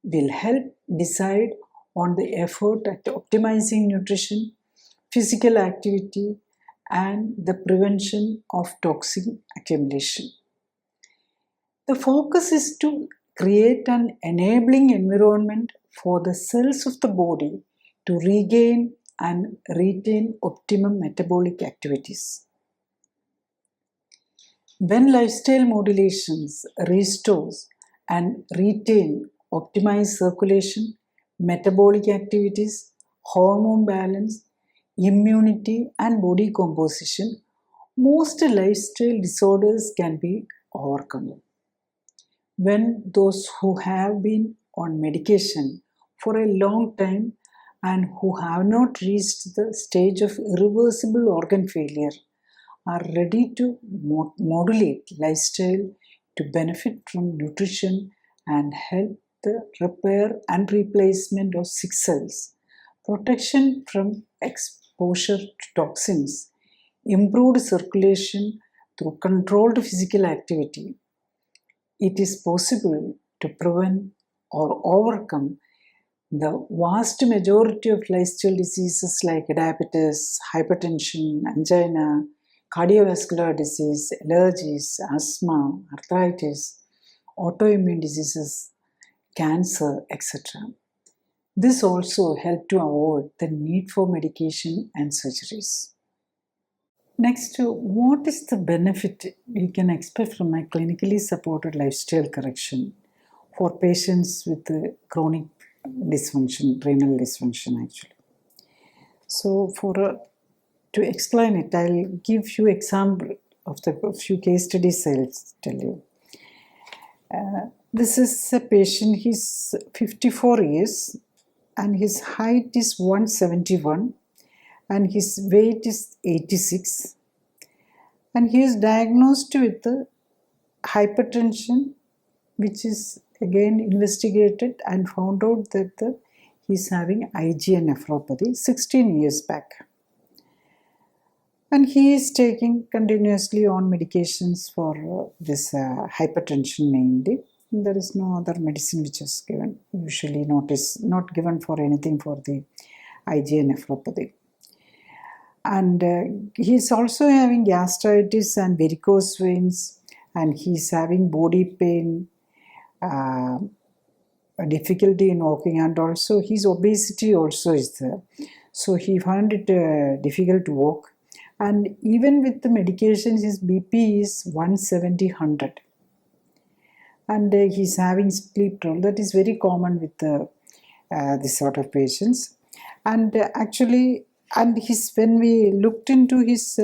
Speaker 1: will help decide on the effort at optimizing nutrition, physical activity, and the prevention of toxin accumulation. The focus is to create an enabling environment for the cells of the body to regain and retain optimum metabolic activities. When lifestyle modulations restores and retain optimized circulation, metabolic activities, hormone balance, immunity, and body composition, most lifestyle disorders can be overcome. When those who have been on medication for a long time and who have not reached the stage of irreversible organ failure are ready to modulate lifestyle to benefit from nutrition and help the repair and replacement of sick cells, protection from exposure to toxins, improved circulation through controlled physical activity, it is possible to prevent or overcome the vast majority of lifestyle diseases like diabetes, hypertension, angina, cardiovascular disease, allergies, asthma, arthritis, autoimmune diseases, cancer, etc. This also helps to avoid the need for medication and surgeries. Next, what is the benefit you can expect from a clinically supported lifestyle correction for patients with chronic dysfunction, renal dysfunction actually? So to explain it, I'll give you example of a few case studies I'll tell you. This is a patient, he's 54 years and his height is 171 and his weight is 86 and he is diagnosed with hypertension, which is again investigated and found out that he is having IgA nephropathy 16 years back. And he is taking continuously on medications for this hypertension mainly. There is no other medicine which is given, usually not given for anything for the IgA nephropathy. And he is also having gastritis and varicose veins, and he is having body pain, difficulty in walking, and also his obesity also is there. So he found it difficult to walk. And even with the medications, his BP is 170/100. And he's having sleep trouble. That is very common with this sort of patients. And when we looked into he's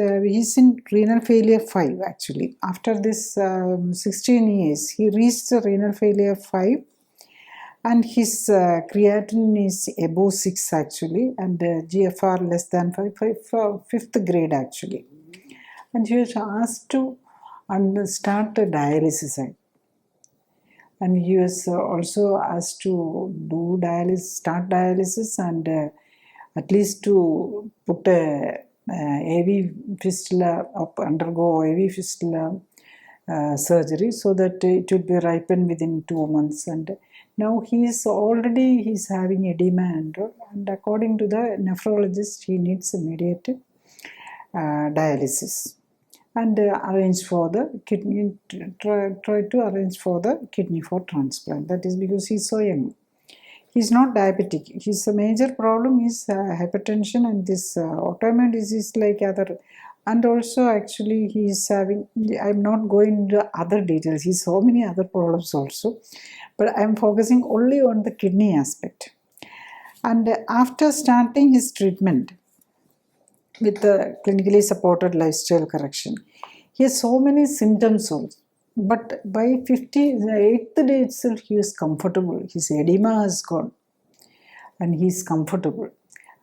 Speaker 1: in renal failure 5 actually. After this 16 years, he reached the renal failure 5. And his creatinine is above 6 actually, and GFR less than 5, 5th grade actually. And he was asked to start a dialysis. And he was also asked to start dialysis and at least to put a AV fistula, undergo AV fistula surgery, so that it would be ripened within 2 months. And now he's having edema and according to the nephrologist, he needs immediate dialysis and arrange for the kidney, try to arrange for the kidney for transplant. That is because he's so young. He's not diabetic. His major problem is hypertension and this autoimmune disease like other. And also actually he is having, I'm not going into other details, he's so many other problems also. But I'm focusing only on the kidney aspect. And after starting his treatment with the clinically supported lifestyle correction, he has so many symptoms also. But by 58th day itself, he is comfortable. His edema has gone and he is comfortable.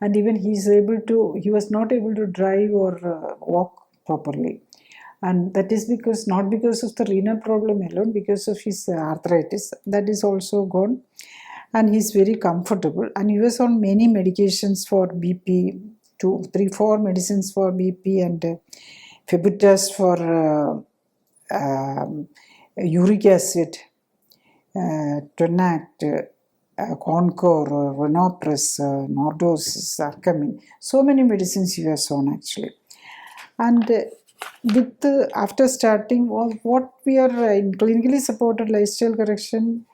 Speaker 1: And even he was not able to drive or walk properly. And that is not because of the renal problem alone, because of his arthritis. That is also gone. And he's very comfortable. And he was on many medications for BP, 2, 3, 4 medicines for BP and Febutas for uric acid, Tonact, Concor, Renopres, Nordosis, Arcamin. So many medicines he was on actually. And after starting what we are in clinically supported lifestyle correction,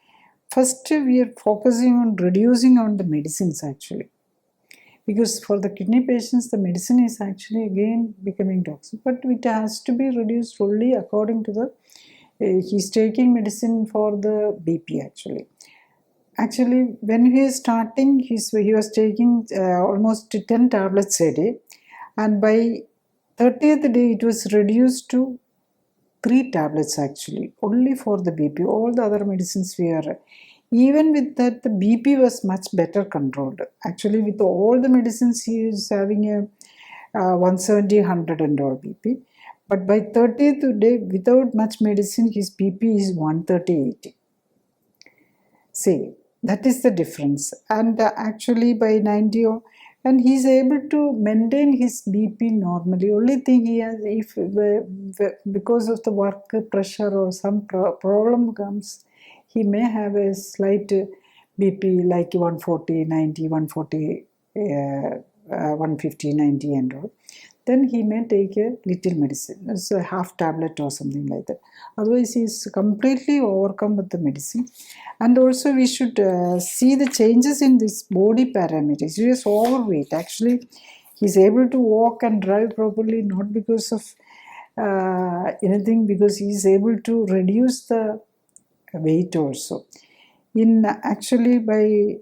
Speaker 1: first we are focusing on reducing on the medicines actually. Because for the kidney patients, the medicine is actually again becoming toxic. But it has to be reduced only according to the, he's taking medicine for the BP actually. Actually, when he is starting, he was taking almost 10 tablets a day. And by 30th day, it was reduced to 3 tablets actually, only for the BP. All the other medicines were, even with that, the BP was much better controlled. Actually, with all the medicines, he is having a 170, 100 and all BP. But by 30th day, without much medicine, his BP is 130/80. See, that is the difference. And actually by 90, and he's able to maintain his BP normally. Only thing he has, if because of the work pressure or some problem comes, he may have a slight BP like 140, 90, 140, 150, 90 and all. Then he may take a little medicine, it's a half tablet or something like that. Otherwise, he is completely overcome with the medicine. And also, we should see the changes in this body parameters. He is overweight. Actually, he is able to walk and drive properly, not because of anything, because he is able to reduce the weight also. Actually, by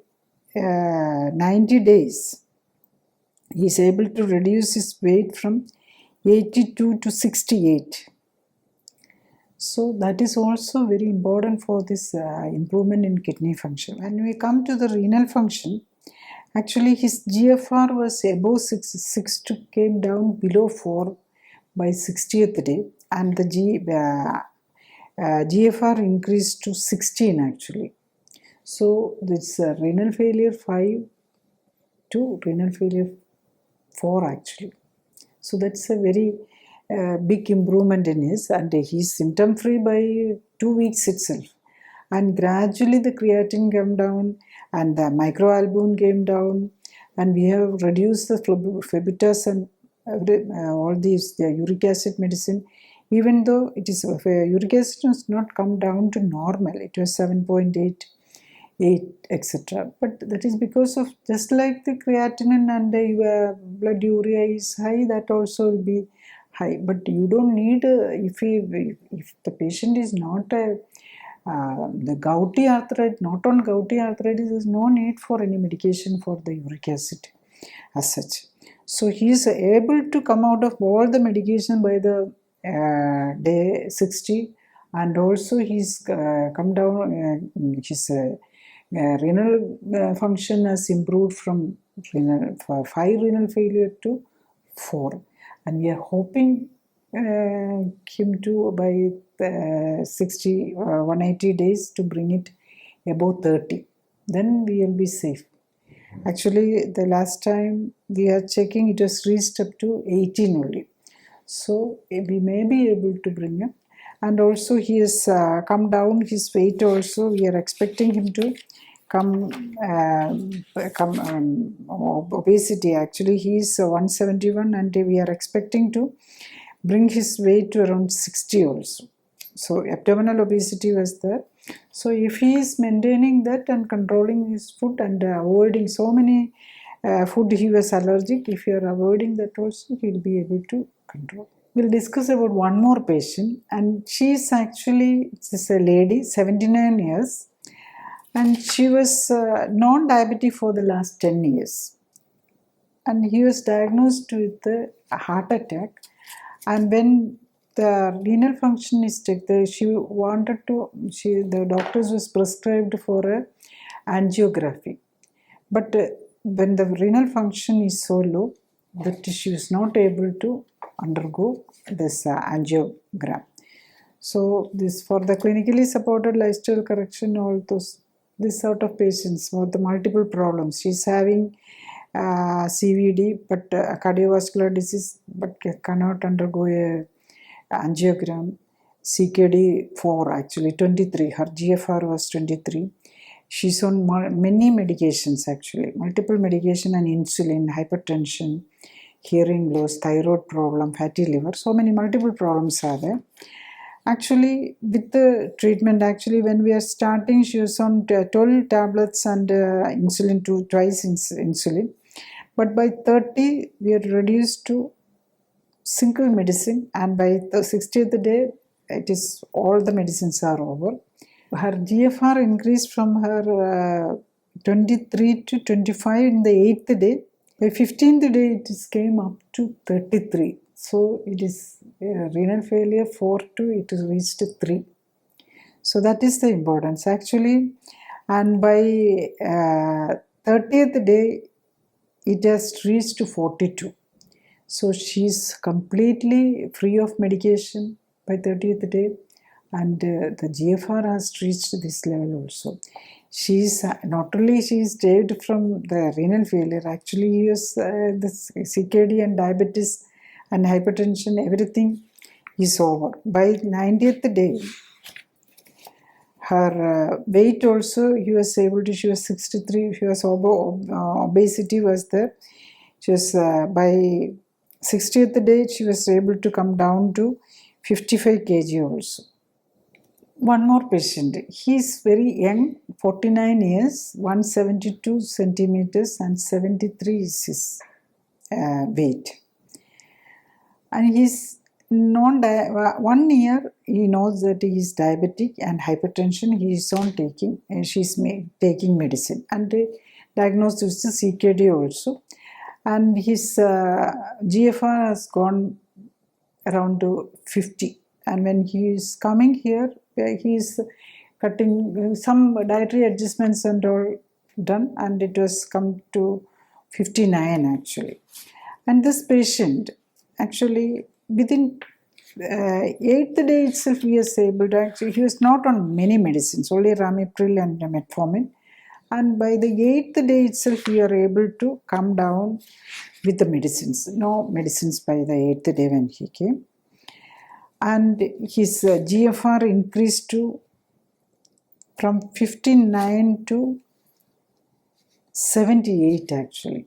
Speaker 1: 90 days, he is able to reduce his weight from 82 to 68. So that is also very important for this improvement in kidney function. When we come to the renal function, actually his GFR was above 6 came down below 4 by 60th day, and the GFR increased to 16 actually. So this renal failure 5 to renal failure 4 actually. So that's a very big improvement in his, and he's symptom free by 2 weeks itself. And gradually the creatinine came down and the microalbumin came down, and we have reduced the Febutas and all these, the uric acid medicine. Even though it is uric acid has not come down to normal, it was 7.8, etc. But that is because of, just like the creatinine and the blood urea is high, that also will be high. But you don't need, if the patient is not the gouty arthritis, not on gouty arthritis, there is no need for any medication for the uric acid as such. So he is able to come out of all the medication by the day 60, and also he's come down, his renal function has improved from 5 renal failure to 4, and we are hoping him to by 180 days to bring it above 30. Then we will be safe. Actually, the last time we are checking, it was reached up to 18 only. So we may be able to bring him. And also he has come down his weight also. We are expecting him to obesity. Actually, he is 171 and we are expecting to bring his weight to around 60 also. So abdominal obesity was there. So if he is maintaining that and controlling his food and avoiding so many food he was allergic, if you are avoiding that also, he will be able to control. We'll discuss about one more patient, and she is actually, this is a lady, 79 years, and she was non-diabetic for the last 10 years. And he was diagnosed with a heart attack. And when the renal function is checked, the doctors was prescribed for a angiography. But when the renal function is so low that she was not able to undergo this angiogram. So this for the clinically supported lifestyle correction, all those, this sort of patients with the multiple problems. She's having CVD, but cardiovascular disease, but cannot undergo a angiogram. CKD 4, actually 23. Her GFR was 23. She's on many medications, actually, multiple medication and insulin, hypertension, hearing loss, thyroid problem, fatty liver. So many multiple problems are there. Actually, with the treatment, actually, when we are starting, she was on 12 tablets and insulin, twice insulin. But by 30, we are reduced to single medicine, and by the 60th day, it is all the medicines are over. Her GFR increased from her 23 to 25 in the 8th day. By 15th day, it came up to 33. So it is renal failure 4 to it is reached 3. So that is the importance actually. And by 30th day, it has reached to 42. So she's completely free of medication by 30th day, and the GFR has reached this level also. She's not only she's saved from the renal failure, actually he was the CKD and diabetes and hypertension, everything is over. By 90th day, her weight also, he was able to, she was 63, she was obesity was there. She was by 60th day, she was able to come down to 55 kg also. One more patient. He is very young, 49 years, 172 centimeters and 73 is his weight. And he's 1 year he knows that he is diabetic and hypertension. He is on taking, she's taking medicine and diagnosed with the CKD also. And his GFR has gone around to 50. And when he is coming here, he is cutting some dietary adjustments and all done, and it was come to 59 actually. And this patient actually within 8th day itself he was able to actually, he was not on many medicines, only Ramipril and metformin. And by the 8th day itself, we are able to come down with the medicines. No medicines by the 8th day when he came. And his GFR increased to from 59 to 78 actually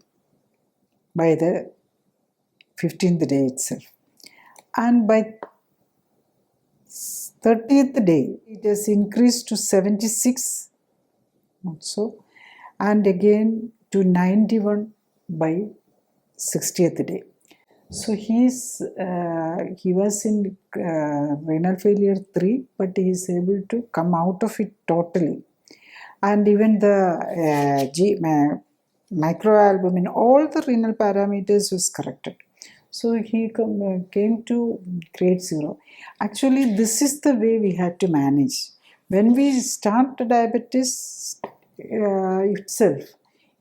Speaker 1: by the 15th day itself. And by 30th day, it has increased to 76 also, and again to 91 by 60th day. So he was in renal failure 3, but he is able to come out of it totally. And even the microalbumin, all the renal parameters was corrected. So he came to grade 0. Actually, this is the way we had to manage. When we start diabetes itself,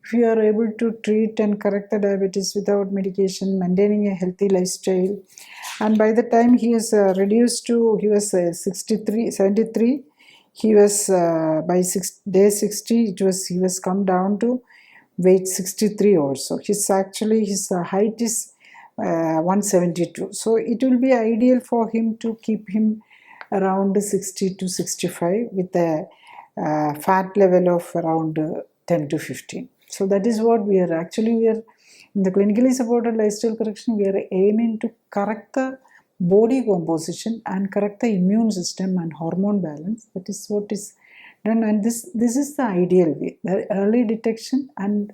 Speaker 1: if you are able to treat and correct the diabetes without medication, maintaining a healthy lifestyle, and by the time he is reduced to, he was 73, he was by day 60, he was come down to weight 63 also. His height is 172. So it will be ideal for him to keep him around 60 to 65 with a fat level of around 10 to 15. So that is what we are in the clinically supported lifestyle correction. We are aiming to correct the body composition and correct the immune system and hormone balance. That is what is done, and this is the ideal way, the early detection and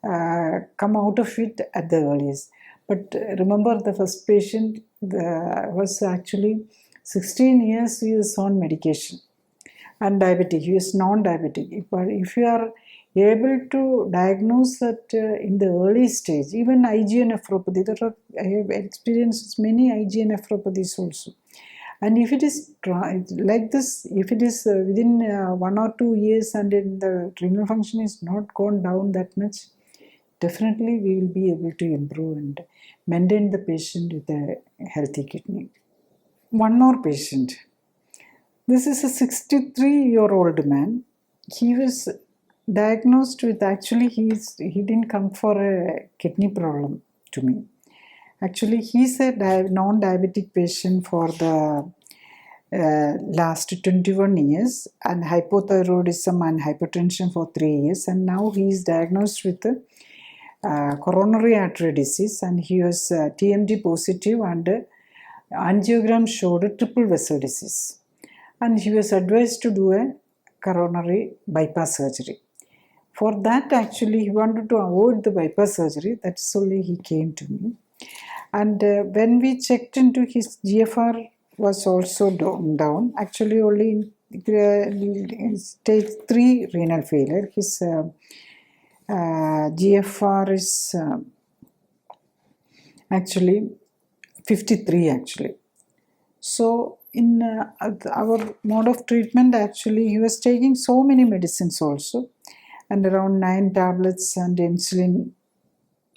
Speaker 1: come out of it at the earliest. But remember, the first patient was actually 16 years he was on medication and diabetic. He is non-diabetic. But if you are able to diagnose that in the early stage, even IgA nephropathy, I have experienced many IgA nephropathies also. And if it is like this, if it is within 1 or 2 years and the renal function is not gone down that much, definitely we will be able to improve and maintain the patient with a healthy kidney. One more patient. This is a 63-year-old man. He was diagnosed with, actually he didn't come for a kidney problem to me. Actually, he's a non-diabetic patient for the last 21 years and hypothyroidism and hypertension for 3 years, and now he is diagnosed with coronary artery disease, and he was TMD positive and angiogram showed a triple vessel disease, and he was advised to do a coronary bypass surgery. For that, actually, he wanted to avoid the bypass surgery. That's only he came to me. And when we checked into his GFR was also down. Actually, only in stage 3 renal failure. His GFR is actually 53 actually. So in our mode of treatment, actually, he was taking so many medicines also, and around 9 tablets and insulin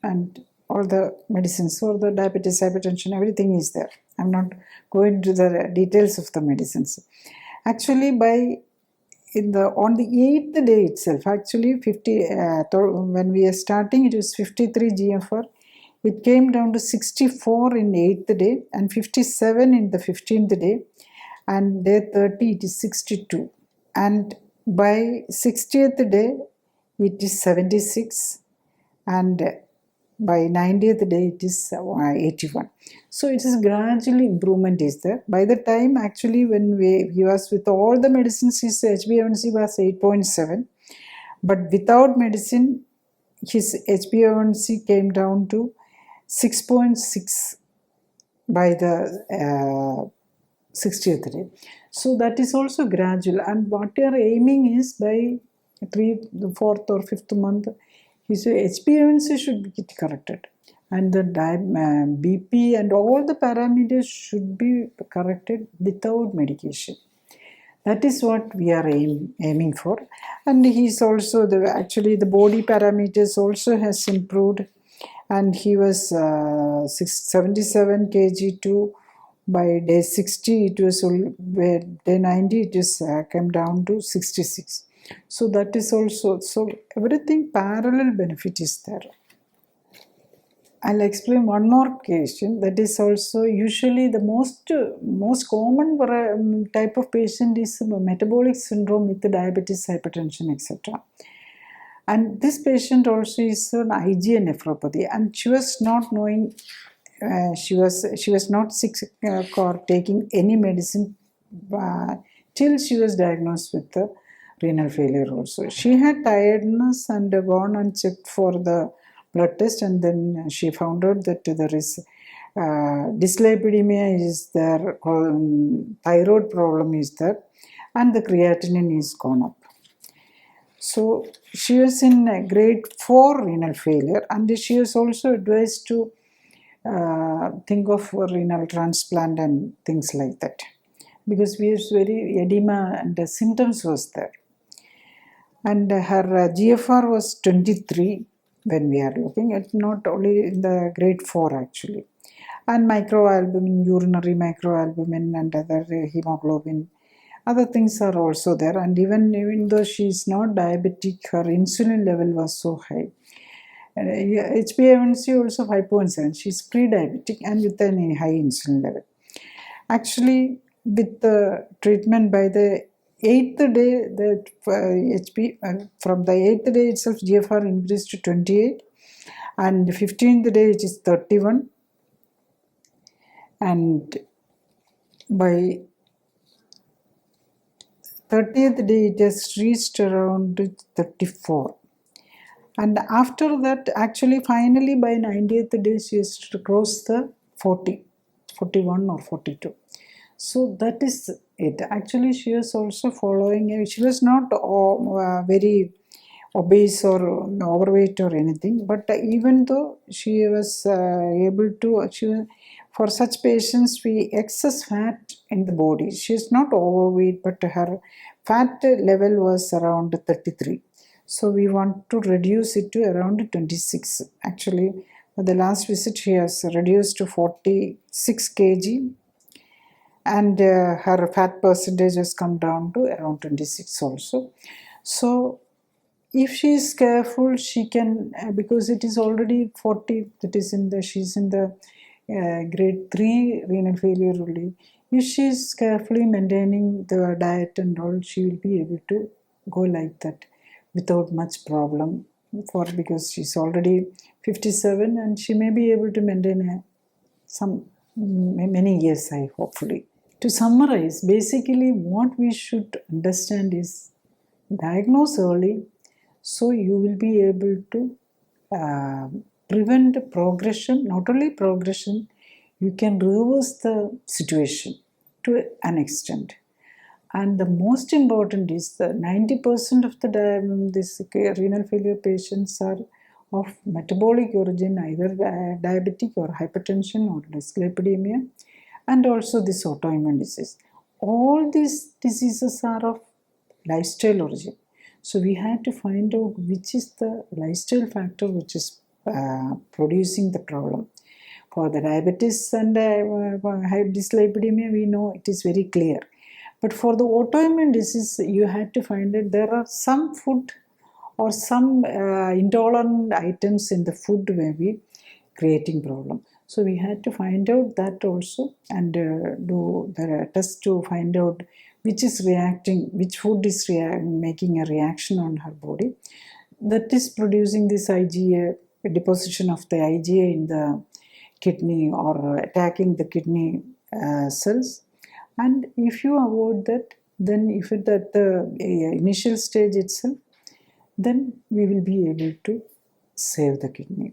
Speaker 1: and all the medicines for the diabetes, hypertension, everything is there. I'm not going to the details of the medicines. Actually, on the 8th day itself, actually when we are starting, it was 53 GFR. It came down to 64 in 8th day and 57 in the 15th day, and day 30 it is 62. And by 60th day, it is 76, and by 90th day it is 81. So it is gradually improvement is there. By the time actually when he was with all the medicines, his HbA1c was 8.7, but without medicine his HbA1c came down to 6.6 by the 60th day. So that is also gradual, and what we are aiming is by the 4th or 5th month, his HbA1c should get corrected, and the BP and all the parameters should be corrected without medication. That is what we are aiming for. And he's also actually the body parameters also has improved, and he was 77 kg to by day 60 it was day 90 it is came down to 66. So that is also, so everything parallel benefit is there. I'll explain one more question. That is also usually the most common type of patient is metabolic syndrome with diabetes, hypertension, etc. And this patient also is an IgA nephropathy, and she was not knowing. She was not sick or taking any medicine till she was diagnosed with the renal failure also. She had tiredness and gone and checked for the blood test, and then she found out that there is dyslipidemia is there, thyroid problem is there, and the creatinine is gone up. So she was in grade 4 renal failure, and she was also advised to think of renal transplant and things like that, because we was very edema and the symptoms was there. And her GFR was 23 when we are looking at, not only in the grade 4 actually. And microalbumin, urinary microalbumin and other hemoglobin Other things are also there, and even though she is not diabetic, her insulin level was so high. HbA1c also 5.7. She is pre-diabetic and with a high insulin level. Actually, with the treatment by the 8th day, from the 8th day itself, GFR increased to 28, and 15th day it is 31, and by 30th day it has reached around 34. And after that, actually, finally by 90th day, she has to cross the 40, 41 or 42. So that is it. Actually, she was also following, she was not very obese or overweight or anything, but even though she was able to, for such patients, we excess fat in the body. She is not overweight, but her fat level was around 33. So we want to reduce it to around 26. Actually, the last visit she has reduced to 46 kg, and her fat percentage has come down to around 26 also. So if she is careful, she can, because it is already 40, that is she's in the grade 3 renal failure only. If she is carefully maintaining the diet and all, she will be able to go like that without much problem, because she's already 57 and she may be able to maintain some many years, hopefully. To summarize, basically what we should understand is diagnose early, so you will be able to prevent progression. Not only progression, you can reverse the situation to an extent. And the most important is that 90% of this renal failure patients are of metabolic origin, either diabetic or hypertension or dyslipidemia, and also this autoimmune disease. All these diseases are of lifestyle origin. So we had to find out which is the lifestyle factor which is producing the problem. For the diabetes and dyslipidemia, we know it is very clear. But for the autoimmune disease, you had to find that there are some food or some intolerant items in the food may be creating problem. So we had to find out that also, and do the test to find out which is reacting, which food is making a reaction on her body. That is producing this IgA, deposition of the IgA in the kidney or attacking the kidney cells. And if you avoid that, then if it at the initial stage itself, then we will be able to save the kidney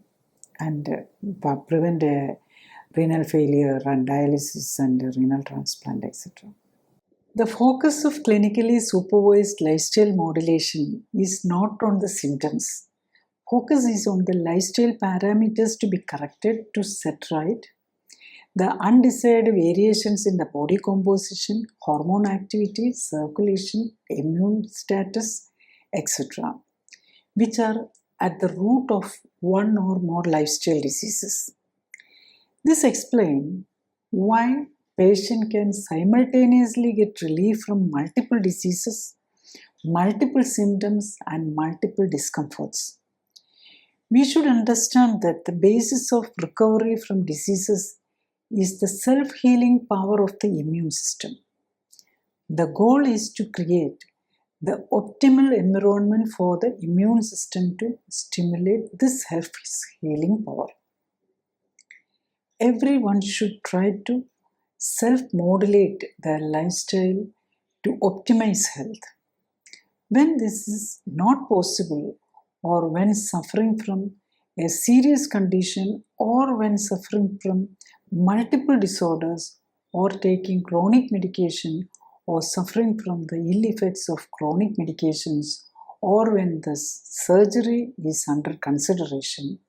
Speaker 1: and prevent renal failure and dialysis and renal transplant, etc. The focus of clinically supervised lifestyle modulation is not on the symptoms. Focus is on the lifestyle parameters to be corrected to set right, the undesired variations in the body composition, hormone activity, circulation, immune status, etc., which are at the root of one or more lifestyle diseases. This explains why patient can simultaneously get relief from multiple diseases, multiple symptoms, and multiple discomforts. We should understand that the basis of recovery from diseases is the self-healing power of the immune system. The goal is to create the optimal environment for the immune system to stimulate this self-healing power. Everyone should try to self-modulate their lifestyle to optimize health. When this is not possible, or when suffering from a serious condition, or when suffering from multiple disorders, or taking chronic medication, or suffering from the ill effects of chronic medications, or when the surgery is under consideration,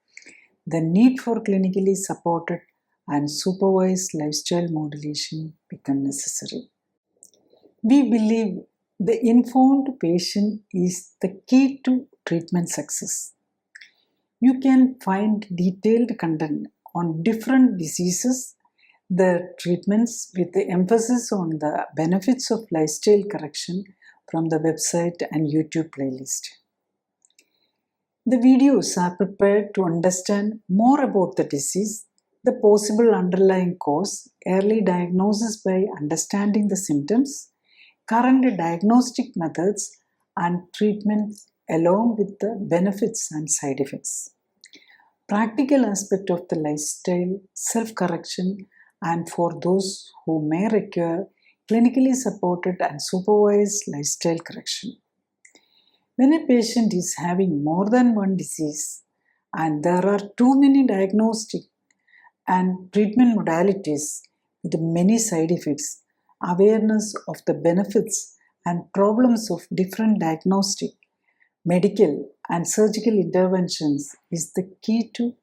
Speaker 1: the need for clinically supported and supervised lifestyle modulation becomes necessary. We believe the informed patient is the key to treatment success. You can find detailed content on different diseases the treatments with the emphasis on the benefits of lifestyle correction from the website and YouTube playlist. The videos are prepared to understand more about the disease, the possible underlying cause, early diagnosis by understanding the symptoms, current diagnostic methods, and treatments along with the benefits and side effects. Practical aspect of the lifestyle self-correction and for those who may require clinically supported and supervised lifestyle correction. When a patient is having more than one disease and there are too many diagnostic and treatment modalities with many side effects, awareness of the benefits and problems of different diagnostic, medical and surgical interventions is the key to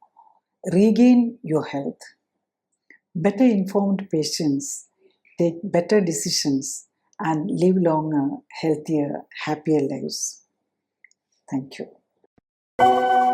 Speaker 1: regain your health. Better informed patients take better decisions and live longer, healthier, happier lives. Thank you.